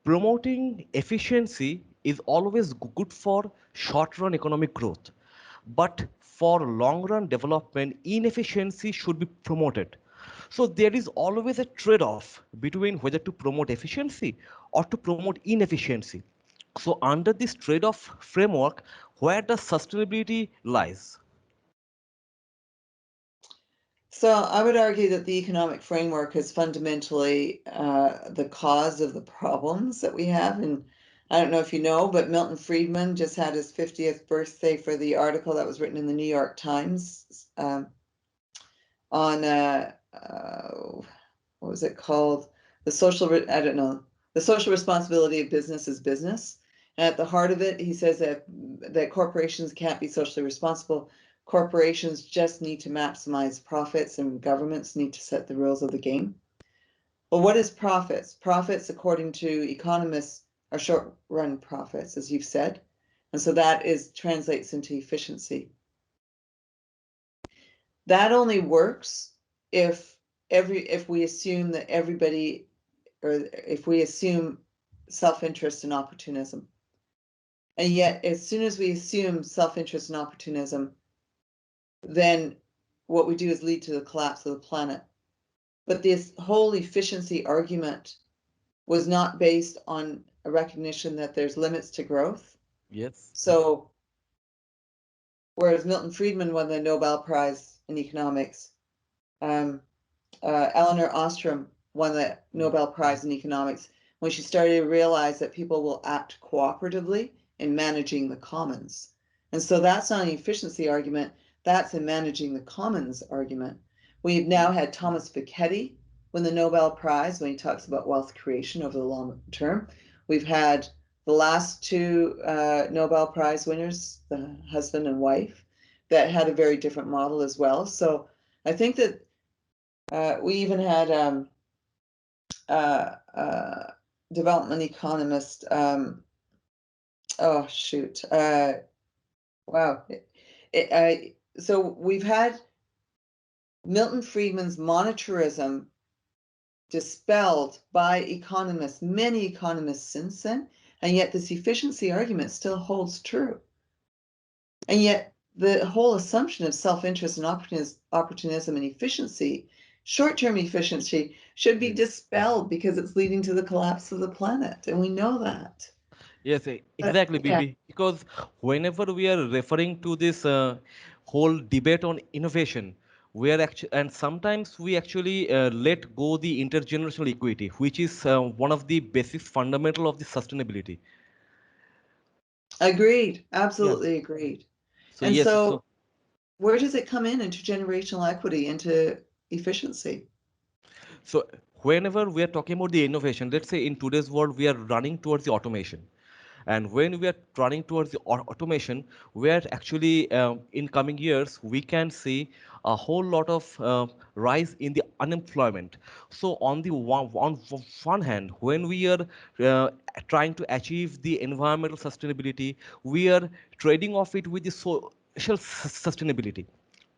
promoting efficiency is always good for short-run economic growth. But for long-run development, inefficiency should be promoted. So there is always a trade-off between whether to promote efficiency or to promote inefficiency. So under this trade-off framework, where does sustainability lies? So I would argue that the economic framework is fundamentally the cause of the problems that we have. And I don't know if you know, but Milton Friedman just had his 50th birthday for the article that was written in the New York Times on, what was it called? The social responsibility of business is business. And at the heart of it, he says that corporations can't be socially responsible. Corporations just need to maximize profits, and governments need to set the rules of the game. Well, what is profits? Profits, according to economists, are short-run profits, as you've said. And so that translates into efficiency. That only works if we assume that everybody, or if we assume self-interest and opportunism. And yet, as soon as we assume self-interest and opportunism, then what we do is lead to the collapse of the planet. But this whole efficiency argument was not based on a recognition that there's limits to growth. Yes. So, whereas Milton Friedman won the Nobel Prize in economics, Elinor Ostrom won the Nobel Prize in economics when she started to realize that people will act cooperatively in managing the commons. And so that's not an efficiency argument, that's a managing the commons argument. We've now had Thomas Piketty win the Nobel Prize when he talks about wealth creation over the long term. We've had the last two Nobel Prize winners, the husband and wife, that had a very different model as well. So I think that we even had development economist, oh shoot, wow. So we've had Milton Friedman's monetarism dispelled by economists, many economists since then, and yet this efficiency argument still holds true. And yet the whole assumption of self-interest and opportunism and efficiency short-term efficiency should be dispelled because it's leading to the collapse of the planet, and we know that. Yes, exactly, Yeah. because whenever we are referring to this whole debate on innovation, we are actually, and sometimes we actually let go the intergenerational equity, which is one of the basic fundamental of the sustainability. Agreed, Yeah. absolutely agreed. So And yes, so where does it come in, intergenerational equity, into efficiency? so whenever we are talking about the innovation, let's say in today's world, we are running towards the automation. And when we are running towards the automation, we are actually, in coming years, we can see a whole lot of rise in the unemployment. So on the one hand, when we are trying to achieve the environmental sustainability, we are trading off it with the social sustainability.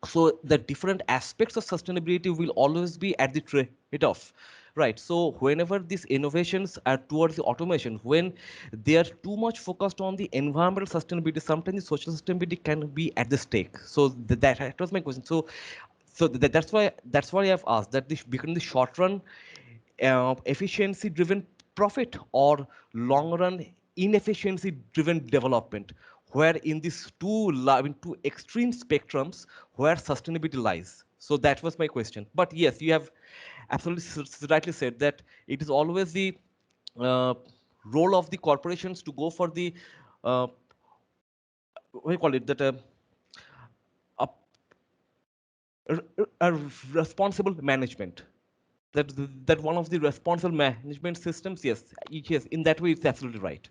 So the different aspects of sustainability will always be at the trade-off, right? So whenever these innovations are towards the automation, when they are too much focused on the environmental sustainability, sometimes the social sustainability can be at the stake. So that was my question. So that's why I've asked that this become the short run efficiency driven profit or long run inefficiency driven development, where in these in two extreme spectrums where sustainability lies. So that was my question. But yes, you have absolutely rightly said that it is always the uh, role of the corporations to go for the what do you call it, that a, a responsible management, that one of the responsible management systems. Yes, in that way it's absolutely right.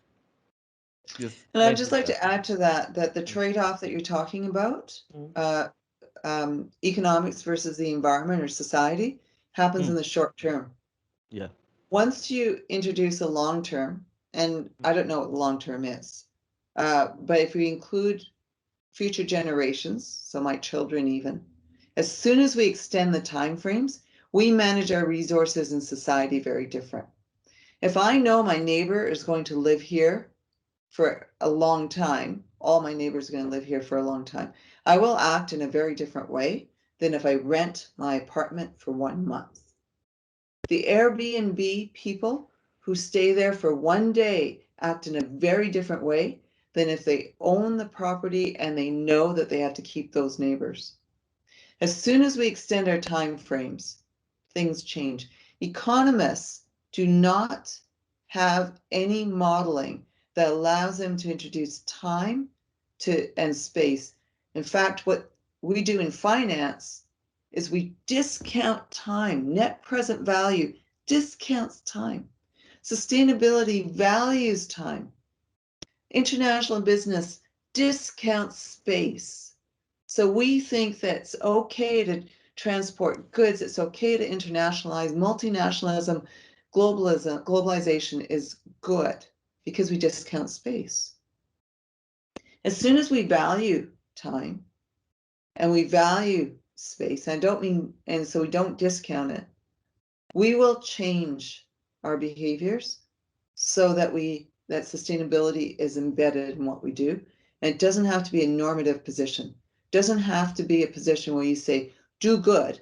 Yes, And I'd just mentioned like that. to add to that, that the Mm, trade-off that you're talking about, mm, economics versus the environment or society, happens in mm, the short term. yeah. Once you introduce a long term, and I don't know what the long term is, but if we include future generations, so my children even, as soon as we extend the time frames, we manage our resources in society very different. If I know my neighbor is going to live here for a long time, all my neighbors are going to live here for a long time, I will act in a very different way than if I rent my apartment for 1 month. The Airbnb people who stay there for 1 day act in a very different way than if they own the property and they know that they have to keep those neighbors. As soon as we extend our time frames, things change. Economists do not have any modeling that allows them to introduce time and space. In fact, what we do in finance is we discount time. Net present value discounts time. Sustainability values time. International business discounts space. So we think that it's okay to transport goods, it's okay to internationalize. Multinationalism, globalization is good because we discount space. As soon as we value time and we value space, I don't mean, and so we don't discount it, we will change our behaviors so that that sustainability is embedded in what we do. And it doesn't have to be a normative position. It doesn't have to be a position where you say, do good.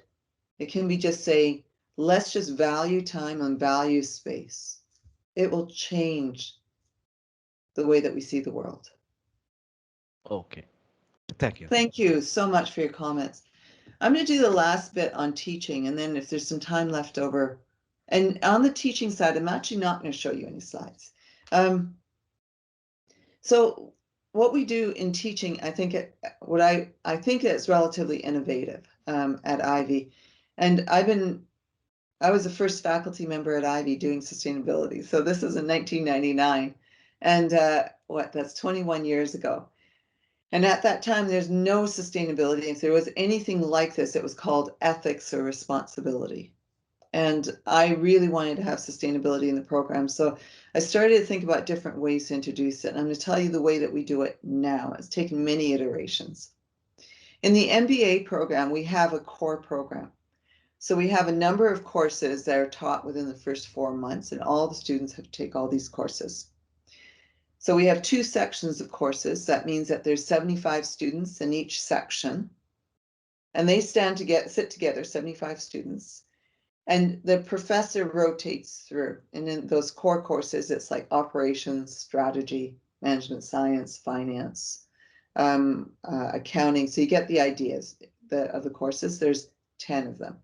It can be just saying, let's just value time and value space. It will change the way that we see the world. Okay. Thank you. Thank you so much for your comments. I'm going to do the last bit on teaching, and then if there's some time left over, and on the teaching side, I'm actually not going to show you any slides. So what we do in teaching, I think I think it's relatively innovative at Ivy, and I was the first faculty member at Ivy doing sustainability. So this is in 1999, and that's 21 years ago. And at that time, there's no sustainability. If there was anything like this, it was called ethics or responsibility. And I really wanted to have sustainability in the program. So I started to think about different ways to introduce it. And I'm going to tell you the way that we do it now. It's taken many iterations. In the MBA program, we have a core program. So we have a number of courses that are taught within the first 4 months, and all the students have to take all these courses. So we have 2 sections of courses. That means that there's 75 students in each section. And they sit together, 75 students, And the professor rotates through, and in those core courses, it's like operations, strategy, management science, finance, accounting. So you get the ideas of the courses. There's 10 of them,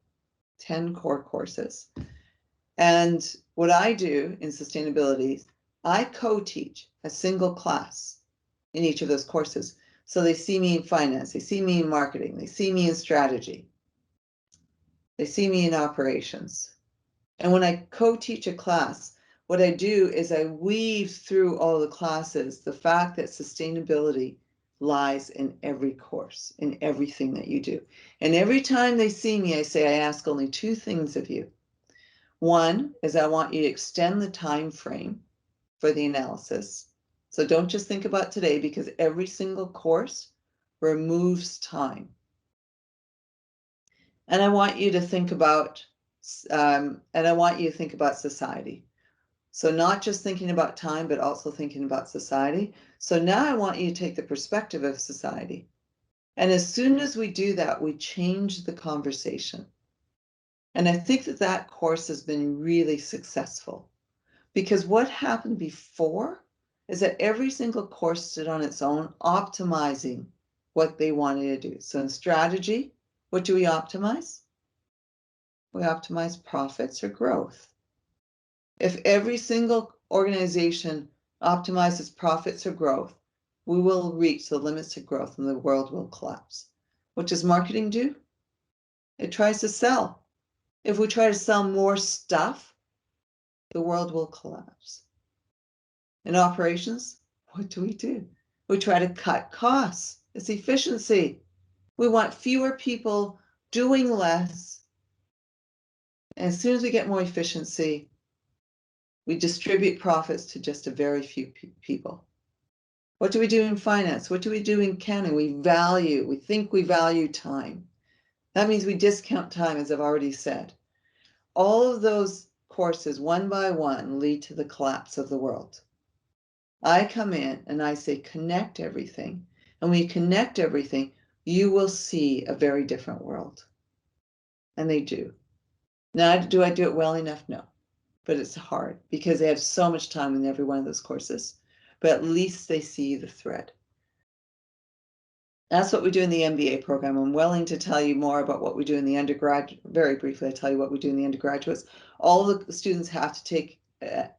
10 core courses. And what I do in sustainability, I co-teach a single class in each of those courses. So they see me in finance, they see me in marketing, they see me in strategy, they see me in operations. And when I co-teach a class, what I do is I weave through all the classes the fact that sustainability lies in every course, in everything that you do. And every time they see me, I say, I ask only two things of you. One is I want you to extend the time frame for the analysis. So don't just think about today, because every single course removes time. And I want you to think about society. So not just thinking about time, but also thinking about society. So now I want you to take the perspective of society. And as soon as we do that, we change the conversation. And I think that that course has been really successful, because what happened before is that every single course stood on its own, optimizing what they wanted to do. So in strategy, what do we optimize? We optimize profits or growth. If every single organization optimizes profits or growth, we will reach the limits of growth and the world will collapse. What does marketing do? It tries to sell. If we try to sell more stuff, the world will collapse. In operations, what do? We try to cut costs. It's efficiency. We want fewer people doing less. And as soon as we get more efficiency, we distribute profits to just a very few people. What do we do in finance? What do we do in accounting? We think we value time. That means we discount time, as I've already said. All of those courses, one by one, lead to the collapse of the world. I come in and I say, connect everything. And when you connect everything, you will see a very different world. And they do. Now, do I do it well enough? No. But it's hard because they have so much time in every one of those courses. But at least they see the thread. That's what we do in the MBA program. I'm willing to tell you more about what we do in the undergraduate. Very briefly, I tell you what we do in the undergraduates. All the students have to take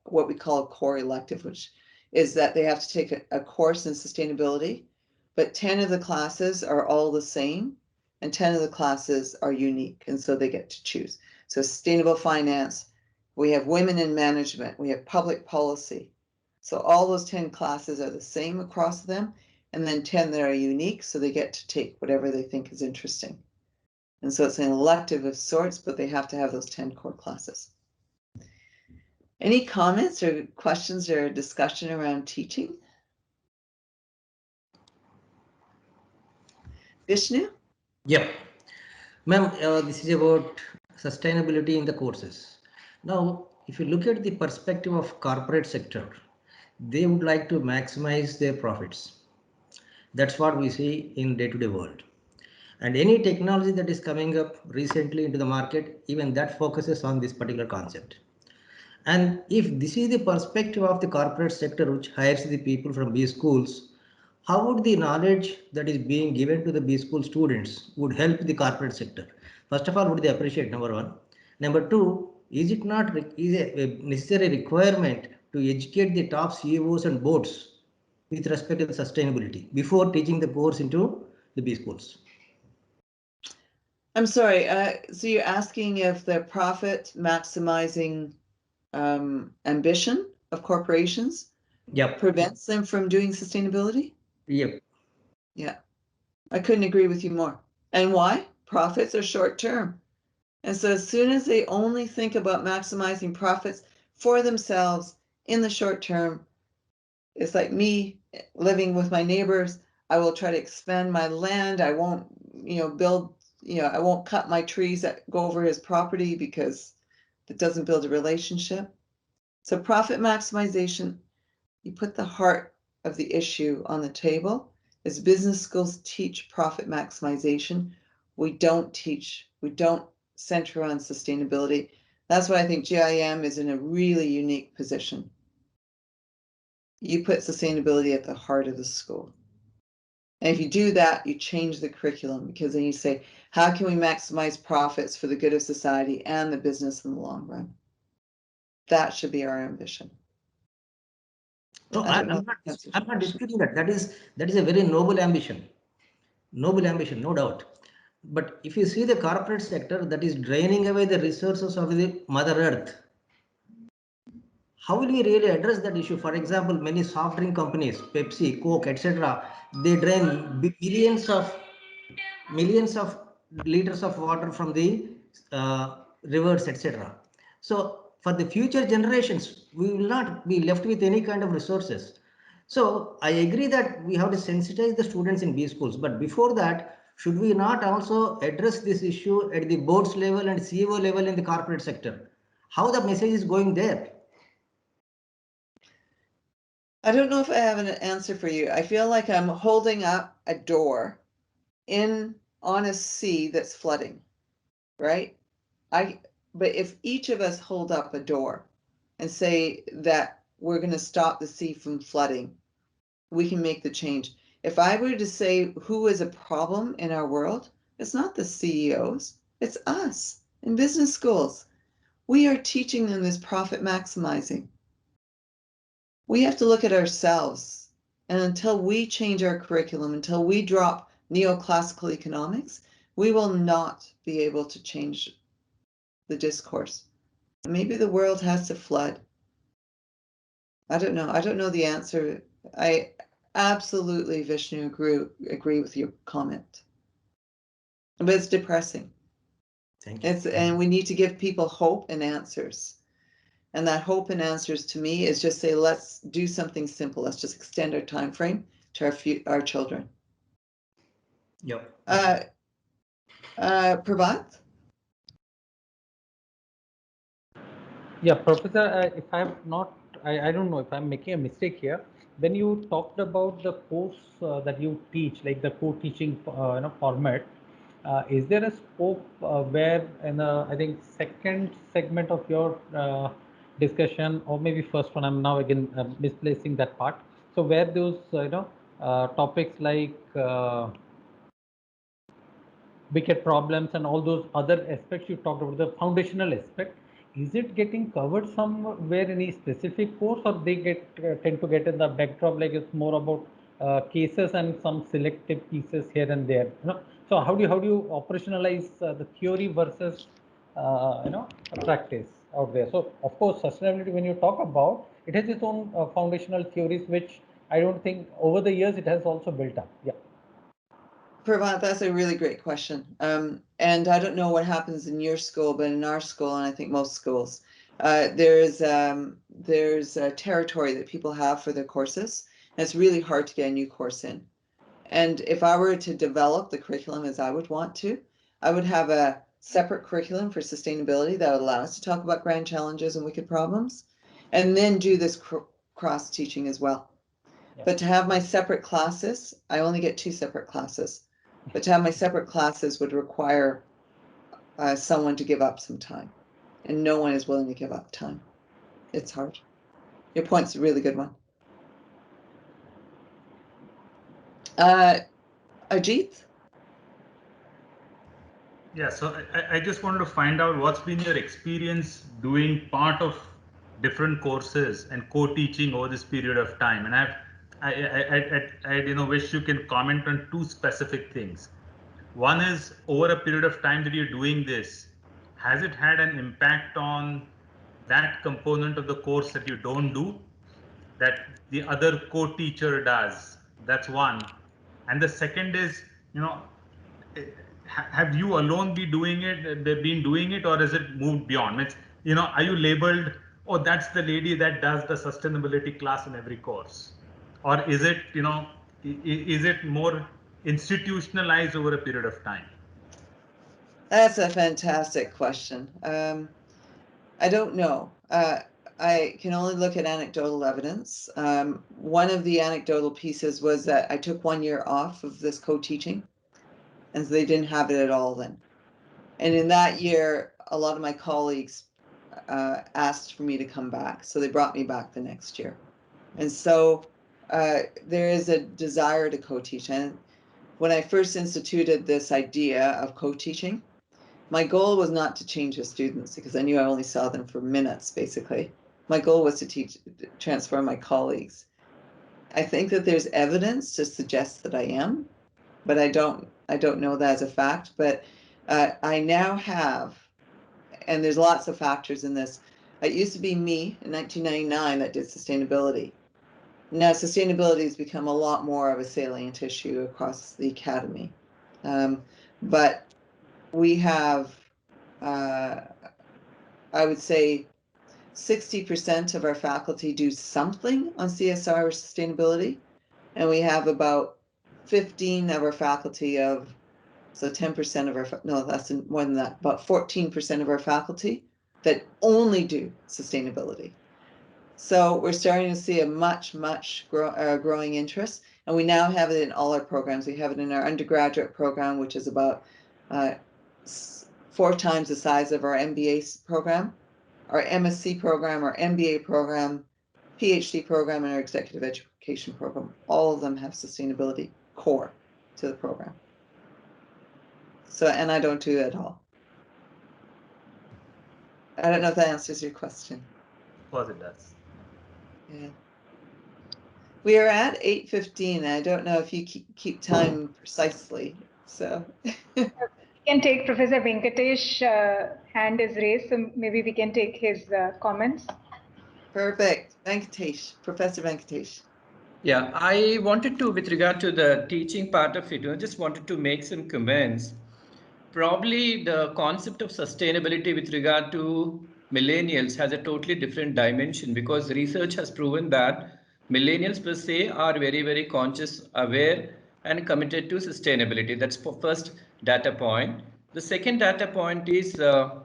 what we call a core elective, which is that they have to take a course in sustainability, but 10 of the classes are all the same and 10 of the classes are unique, and so they get to choose. So sustainable finance, we have women in management, we have public policy. So all those 10 classes are the same across them, and then 10 that are unique, so they get to take whatever they think is interesting. And so it's an elective of sorts, but they have to have those 10 core classes. Any comments or questions or discussion around teaching? Vishnu? Yep. Ma'am, this is about sustainability in the courses. Now, if you look at the perspective of corporate sector, they would like to maximize their profits. That's what we see in day-to-day world. And any technology that is coming up recently into the market, even that focuses on this particular concept. And if this is the perspective of the corporate sector, which hires the people from B schools, how would the knowledge that is being given to the B school students would help the corporate sector? First of all, would they appreciate, number one? Number two, is it not is a necessary requirement to educate the top CEOs and boards with respect to the sustainability before teaching the course into the B schools? I'm sorry, so you're asking if the profit maximizing ambition of corporations prevents them from doing sustainability? Yep. Yeah, I couldn't agree with you more. And why? Profits are short term. And so as soon as they only think about maximizing profits for themselves in the short term, it's like me living with my neighbors. I will try to expand my land. I won't, I won't cut my trees that go over his property because it doesn't build a relationship. So profit maximization, you put the heart of the issue on the table. As business schools teach profit maximization, we don't center on sustainability. That's why I think GIM is in a really unique position. You put sustainability at the heart of the school. And if you do that, you change the curriculum, because then you say, how can we maximize profits for the good of society and the business in the long run? That should be our ambition. No, I'm not disputing that. That is a very noble ambition. Noble ambition, no doubt. But if you see the corporate sector that is draining away the resources of the Mother Earth, how will we really address that issue? For example, many soft drink companies, Pepsi, Coke, etc., they drain millions of liters of water from the rivers, etc. So for the future generations, we will not be left with any kind of resources. So I agree that we have to sensitize the students in B schools, but before that, should we not also address this issue at the boards level and CEO level in the corporate sector? How the message is going there? I don't know if I have an answer for you. I feel like I'm holding up a door on a sea that's flooding, right? But if each of us hold up a door and say that we're going to stop the sea from flooding, we can make the change. If I were to say who is a problem in our world, it's not the CEOs, it's us in business schools. We are teaching them this profit maximizing. We have to look at ourselves. And until we change our curriculum, until we drop neoclassical economics, we will not be able to change the discourse. Maybe the world has to flood. I don't know. I don't know the answer. I absolutely, Vishnu, agree with your comment. But it's depressing. Thank you. And we need to give people hope and answers. And that hope and answers to me is just say, let's do something simple. Let's just extend our time frame to our children. Yep. Prabhat? Yeah, Professor, if I'm not, I don't know if I'm making a mistake here. When you talked about the course that you teach, like the co-teaching format, is there a scope where in I think second segment of your discussion, or maybe first one, I'm now again misplacing that part. So where those topics like wicked problems and all those other aspects you talked about, the foundational aspect, is it getting covered somewhere in a specific course, or they tend to get in the backdrop, like it's more about cases and some selective pieces here and there, so how do you operationalize the theory versus practice out there? So of course sustainability, when you talk about, it has its own foundational theories, which I don't think over the years it has also built up. Yeah. Prabhat, that's a really great question. And I don't know what happens in your school, but in our school, and I think most schools, there's a territory that people have for their courses. And it's really hard to get a new course in. And if I were to develop the curriculum as I would want to, I would have a separate curriculum for sustainability that would allow us to talk about grand challenges and wicked problems, and then do this cross teaching as well. Yeah. But to have my separate classes, I only get 2 separate classes. But to have my separate classes would require someone to give up some time. And no one is willing to give up time. It's hard. Your point's a really good one. Ajit? Yeah, so I just wanted to find out what's been your experience doing part of different courses and co-teaching over this period of time. And I wish you can comment on 2 specific things. One is, over a period of time that you're doing this, has it had an impact on that component of the course that you don't do, that the other co-teacher does? That's one. And the second is, have you alone been doing it, or has it moved beyond? It's, are you labeled, oh, that's the lady that does the sustainability class in every course? Or is it, is it more institutionalized over a period of time? That's a fantastic question. I don't know. I can only look at anecdotal evidence. One of the anecdotal pieces was that I took 1 year off of this co-teaching, and so they didn't have it at all then. And in that year, a lot of my colleagues asked for me to come back. So they brought me back the next year. And so there is a desire to co-teach. And when I first instituted this idea of co-teaching, my goal was not to change the students because I knew I only saw them for minutes, basically. My goal was to transform my colleagues. I think that there's evidence to suggest that I am, but I don't know that as a fact. But I now have, and there's lots of factors in this. It used to be me in 1999 that did sustainability. Now sustainability has become a lot more of a salient issue across the academy. But we have, I would say 60% of our faculty do something on CSR or sustainability. And we have about 15 of our faculty so 10% of our, no, that's more than that, about 14% of our faculty that only do sustainability. So we're starting to see a much growing interest, and we now have it in all our programs. We have it in our undergraduate program, which is about 4 times the size of our MBA program, our MSc program, our MBA program, PhD program, and our executive education program. All of them have sustainability core to the program. So, and I don't do it at all. I don't know if that answers your question. Of course it does. Yeah. We are at 8:15. I don't know if you keep time precisely. So we can take Professor Venkatesh hand is raised, so maybe we can take his comments. Perfect. Venkatesh, Professor Venkatesh. Yeah, I wanted to, with regard to the teaching part of it, I just wanted to make some comments. Probably the concept of sustainability with regard to millennials has a totally different dimension, because research has proven that millennials per se are very, very conscious, aware, and committed to sustainability. That's the first data point. The second data point is the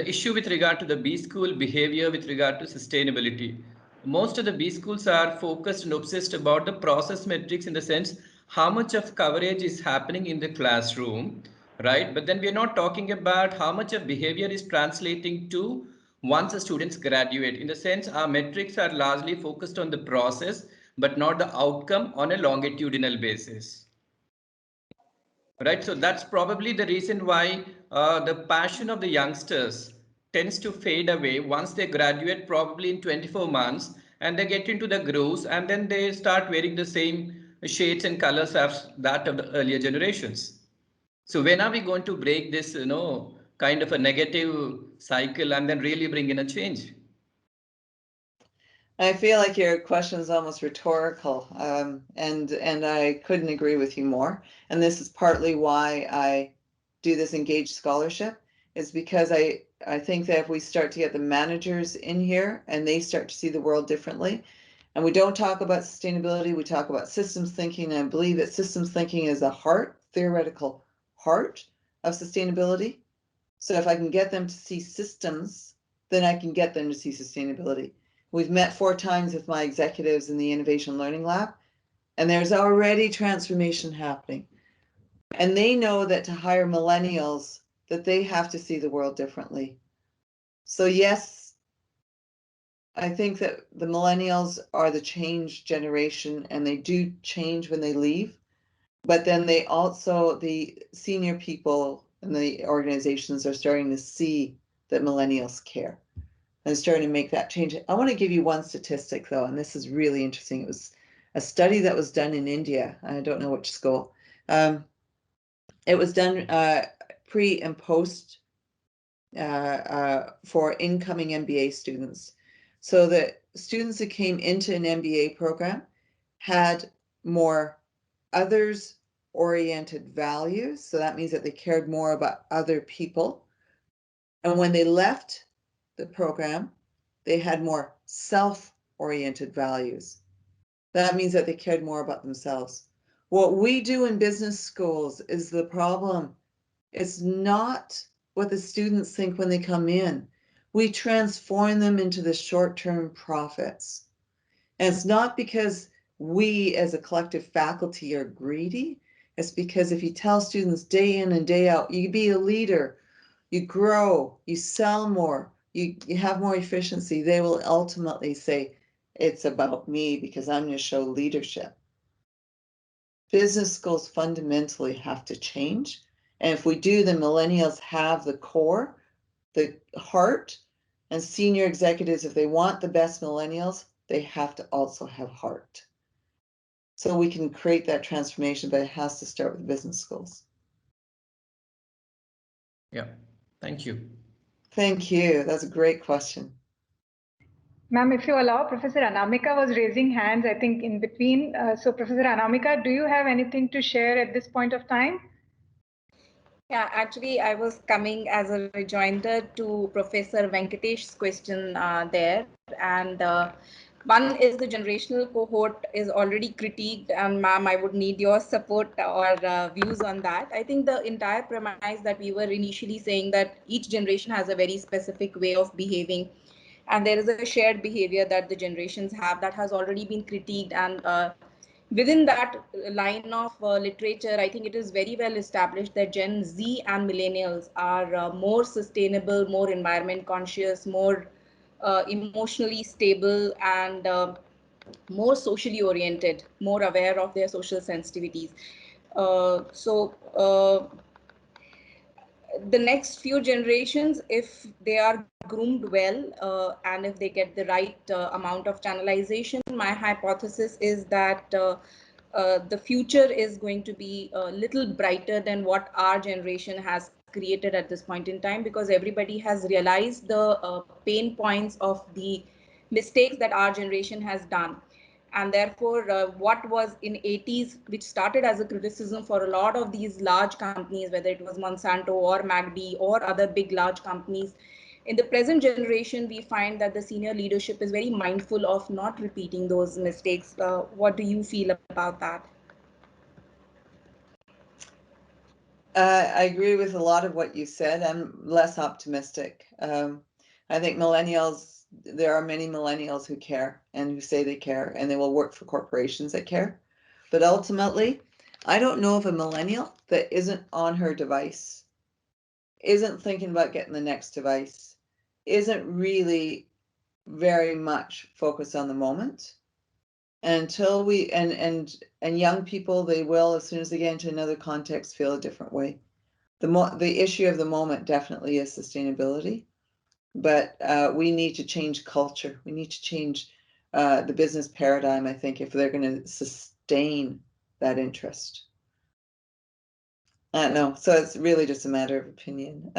issue with regard to the B school behavior with regard to sustainability. Most of the B schools are focused and obsessed about the process metrics, in the sense how much of coverage is happening in the classroom, right? But then we are not talking about how much of behavior is translating to once the students graduate. In the sense, our metrics are largely focused on the process, but not the outcome on a longitudinal basis. Right, so that's probably the reason why the passion of the youngsters tends to fade away once they graduate, probably in 24 months, and they get into the grooves, and then they start wearing the same shades and colors as that of the earlier generations. So when are we going to break this, kind of a negative cycle and then really bring in a change? I feel like your question is almost rhetorical, and I couldn't agree with you more. And this is partly why I do this engaged scholarship, is because I think that if we start to get the managers in here and they start to see the world differently, and we don't talk about sustainability, we talk about systems thinking, and I believe that systems thinking is the theoretical heart of sustainability. So if I can get them to see systems, then I can get them to see sustainability. We've met 4 times with my executives in the Innovation Learning Lab, and there's already transformation happening. And they know that to hire millennials, that they have to see the world differently. So yes, I think that the millennials are the change generation, and they do change when they leave. But then they also, the senior people in the organizations are starting to see that millennials care and starting to make that change. I want to give you one statistic though, and this is really interesting. It was a study that was done in India. I don't know which school. It was done pre and post for incoming MBA students. So the students that came into an MBA program had more others-oriented values. So that means that they cared more about other people. And when they left the program, they had more self-oriented values. That means that they cared more about themselves. What we do in business schools is the problem. It's not what the students think when they come in. We transform them into the short-term profits. And it's not because we as a collective faculty are greedy. It's because if you tell students day in and day out, you be a leader, you grow, you sell more, you have more efficiency, they will ultimately say, it's about me because I'm going to show leadership. Business schools fundamentally have to change. And if we do, the millennials have the core, the heart, and senior executives, if they want the best millennials, they have to also have heart. So we can create that transformation, but it has to start with business schools. Yeah, thank you. Thank you. That's a great question. Ma'am, if you allow, Professor Anamika was raising hands, I think, in between. So Professor Anamika, do you have anything to share at this point of time? Yeah, actually, I was coming as a rejoinder to Professor Venkatesh's question there. And one is the generational cohort is already critiqued. And ma'am, I would need your support or views on that. I think the entire premise that we were initially saying that each generation has a very specific way of behaving. And there is a shared behavior that the generations have that has already been critiqued. And within that line of literature, I think it is very well established that Gen Z and millennials are more sustainable, more environment conscious, more emotionally stable, and more socially oriented, more aware of their social sensitivities. The next few generations, if they are groomed well and if they get the right amount of channelization, my hypothesis is that the future is going to be a little brighter than what our generation has created at this point in time, because everybody has realized the pain points of the mistakes that our generation has done. And therefore, what was in 80s, which started as a criticism for a lot of these large companies, whether it was Monsanto or MACD or other big large companies, in the present generation, we find that the senior leadership is very mindful of not repeating those mistakes. What do you feel about that? I agree with a lot of what you said. I'm less optimistic. I think millennials, there are many millennials who care and who say they care, and they will work for corporations that care. But ultimately, I don't know of a millennial that isn't on her device, isn't thinking about getting the next device, isn't really very much focused on the moment. Until we and young people, they will, as soon as they get into another context, feel a different way. The issue of the moment definitely is sustainability, but we need to change culture. We need to change the business paradigm, I think, if they're going to sustain that interest. No, so it's really just a matter of opinion.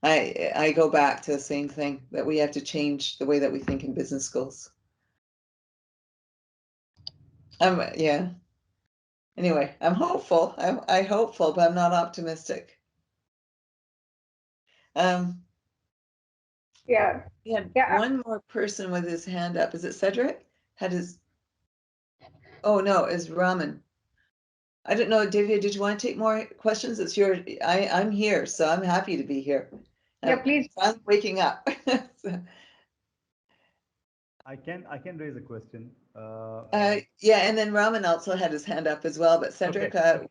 I go back to the same thing, that we have to change the way that we think in business schools. Yeah. Anyway, I'm hopeful. I'm hopeful, but I'm not optimistic. Yeah. One more person with his hand up. Is it Cedric? Oh no, is Raman. I don't know, Divya, did you want to take more questions? It's I'm here, so I'm happy to be here. Yeah, please. I'm waking up. I can raise a question. Yeah, and then Raman also had his hand up as well, but Cedric. Okay.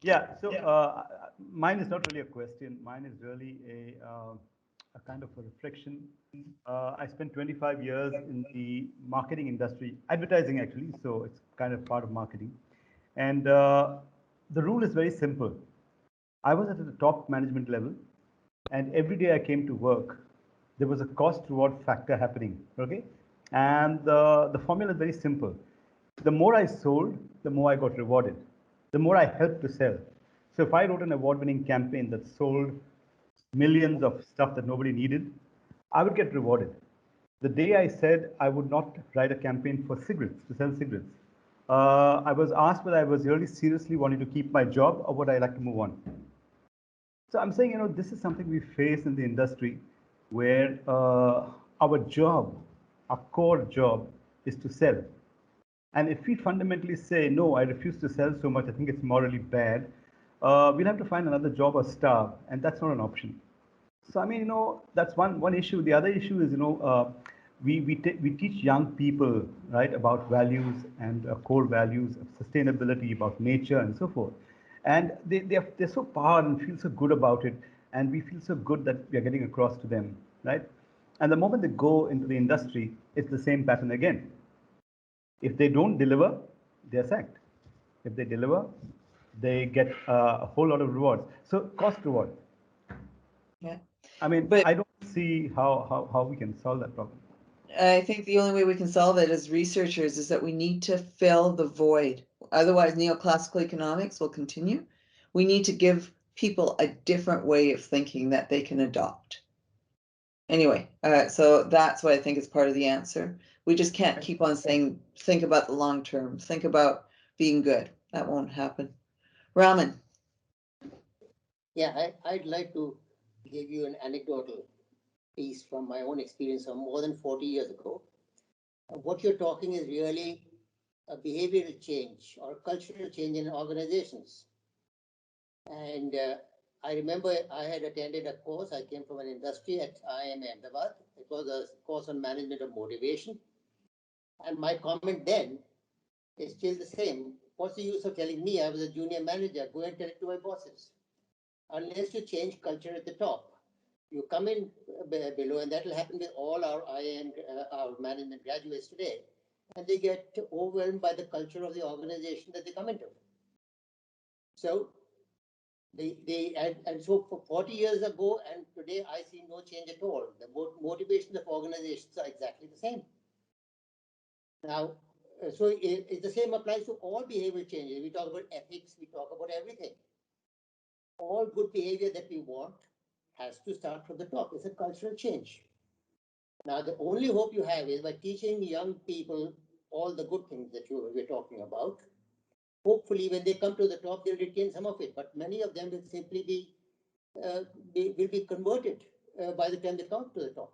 Yeah, so mine is not really a question. Mine is really a kind of a reflection. I spent 25 years in the marketing industry, advertising actually, so it's kind of part of marketing. And the rule is very simple. I was at the top management level, and every day I came to work, there was a cost reward factor happening, okay? And the formula is very simple. The more I sold, the more I got rewarded. The more I helped to sell. So if I wrote an award-winning campaign that sold millions of stuff that nobody needed, I would get rewarded. The day I said I would not write a campaign for cigarettes, to sell cigarettes, I was asked whether I was really seriously wanting to keep my job or would I like to move on. So I'm saying, this is something we face in the industry where our job, our core job is to sell. And if we fundamentally say, no, I refuse to sell so much, I think it's morally bad, we'll have to find another job or starve, and that's not an option. So, I mean, that's one issue. The other issue is, we teach young people, right, about values and core values of sustainability, about nature and so forth. And they're so proud and feel so good about it. And we feel so good that we are getting across to them, right? And the moment they go into the industry, it's the same pattern again. If they don't deliver, they're sacked. If they deliver, they get a whole lot of rewards. So cost reward. Yeah. I mean, But I don't see how we can solve that problem. I think the only way we can solve it as researchers is that we need to fill the void. Otherwise, neoclassical economics will continue. We need to give people a different way of thinking that they can adopt. Anyway, so that's what I think is part of the answer. We just can't keep on saying, think about the long term, think about being good. That won't happen. Raman. Yeah, I'd like to give you an anecdotal piece from my own experience of more than 40 years ago. What you're talking is really a behavioral change or cultural change in organizations. And I remember I had attended a course. I came from an industry at IIM Ahmedabad. It was a course on management of motivation. And my comment then is still the same. What's the use of telling me I was a junior manager? Go and tell it to my bosses. Unless you change culture at the top. You come in below, and that will happen with all our IIM, our management graduates today, and they get overwhelmed by the culture of the organization that they come into. So and so for 40 years ago and today, I see no change at all. The motivations of organizations are exactly the same. Now, so the same applies to all behavioral changes. We talk about ethics, we talk about everything. All good behavior that we want has to start from the top. It's a cultural change. Now, the only hope you have is by teaching young people all the good things that we're talking about. Hopefully, when they come to the top, they'll retain some of it, but many of them will simply will be converted by the time they come to the top,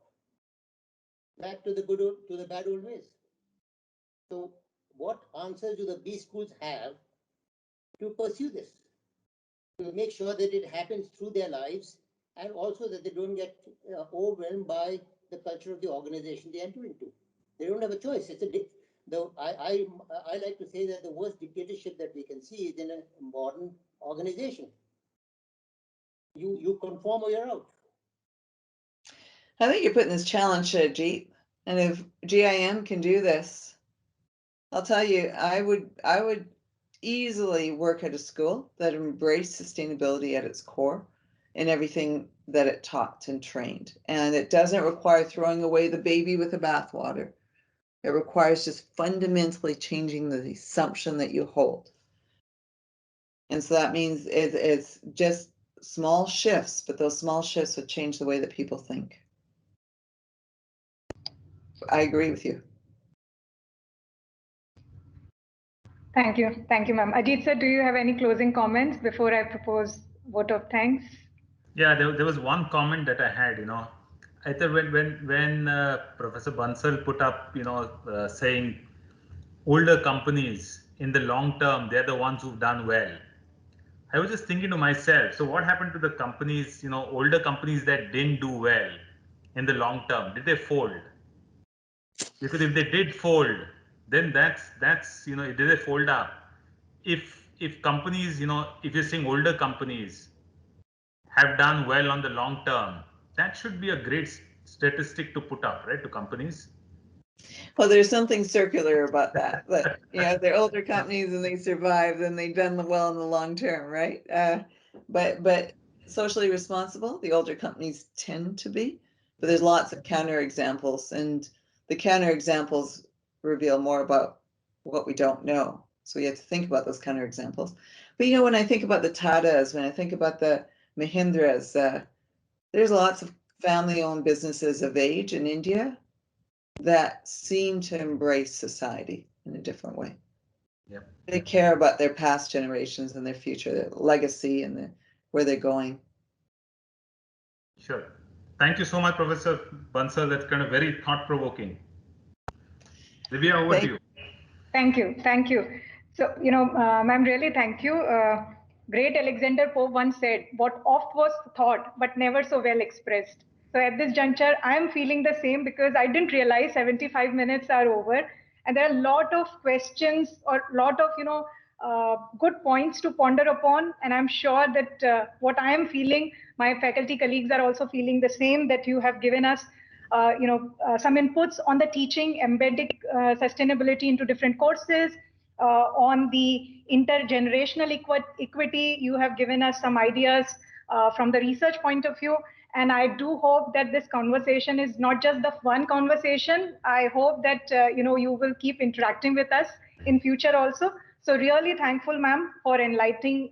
back to the bad old ways. So, what answers do the B schools have to pursue this? To make sure that it happens through their lives, and also that they don't get overwhelmed by the culture of the organization they enter into. They don't have a choice. I like to say that the worst dictatorship that we can see is in a modern organization. You conform or you're out. I think you're putting this challenge to Jeet. And if GIM can do this, I'll tell you, I would easily work at a school that embraced sustainability at its core in everything that it taught and trained. And it doesn't require throwing away the baby with the bathwater. It requires just fundamentally changing the assumption that you hold. And so that means it's just small shifts, but those small shifts would change the way that people think. I agree with you. Thank you, ma'am. Ajit sir, do you have any closing comments before I propose vote of thanks? Yeah, there was one comment that I had, I thought when Professor Bansal put up, saying older companies in the long term, they're the ones who've done well. I was just thinking to myself, so what happened to the companies, older companies that didn't do well in the long term? Did they fold? Because if they did fold, then that's did they fold up? If companies, if you're saying older companies have done well on the long term, that should be a great statistic to put up, right, to companies. Well, there's something circular about that. But they're older companies and they survived and they've done well in the long term, right? But socially responsible, the older companies tend to be. But there's lots of counterexamples, and the counterexamples reveal more about what we don't know. So we have to think about those counterexamples. But when I think about the Tatas, when I think about the Mahindras, there's lots of family-owned businesses of age in India that seem to embrace society in a different way. Yep. They care about their past generations and their future, their legacy, and where they're going. Sure. Thank you so much, Professor Bansal. That's kind of very thought-provoking. Livia, over to you. Thank you. So, ma'am, really thank you. Great Alexander Pope once said, what oft was thought, but never so well expressed. So at this juncture, I'm feeling the same because I didn't realize 75 minutes are over. And there are a lot of questions or a lot of, good points to ponder upon. And I'm sure that what I am feeling, my faculty colleagues are also feeling the same, that you have given us some inputs on the teaching, embedding sustainability into different courses, on the intergenerational equity. You have given us some ideas from the research point of view. And I do hope that this conversation is not just the one conversation. I hope that you will keep interacting with us in future also. So really thankful, ma'am, for enlightening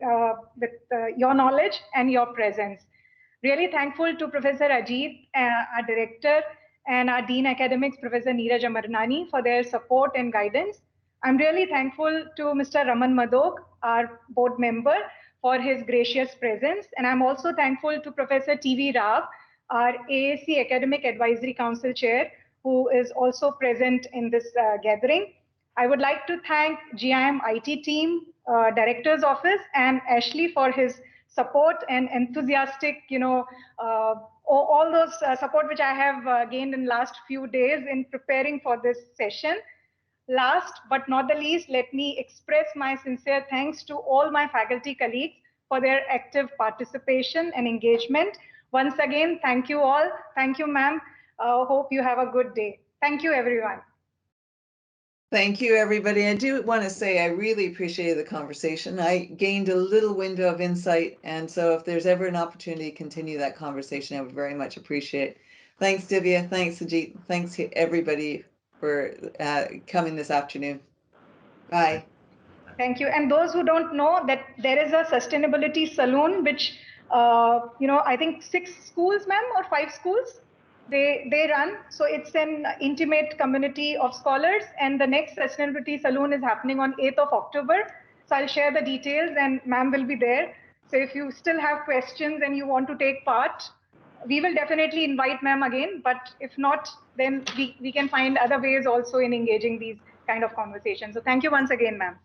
with your knowledge and your presence. Really thankful to Professor Ajit, our director, and our Dean Academics, Professor Neeraj Amarnani, for their support and guidance. I'm really thankful to Mr. Raman Madok, our board member, for his gracious presence. And I'm also thankful to Professor T.V. Rao, our AAC Academic Advisory Council Chair, who is also present in this gathering. I would like to thank GIM IT team, Director's Office, and Ashley for his support and enthusiastic, all those support which I have gained in last few days in preparing for this session. Last but not the least, let me express my sincere thanks to all my faculty colleagues for their active participation and engagement. Once again, thank you all. Thank you, ma'am. Hope you have a good day. Thank you, everyone. Thank you, everybody. I do want to say I really appreciated the conversation. I gained a little window of insight. And so if there's ever an opportunity to continue that conversation, I would very much appreciate it. Thanks, Divya. Thanks, Ajit. Thanks to everybody for coming this afternoon. Bye. Thank you. And those who don't know, that there is a sustainability saloon, which, I think 6 schools, ma'am, or 5 schools, they run. So it's an intimate community of scholars. And the next sustainability saloon is happening on 8th of October. So I'll share the details and ma'am will be there. So if you still have questions and you want to take part, we will definitely invite ma'am again. But if not, then we can find other ways also in engaging these kind of conversations. So thank you once again, ma'am.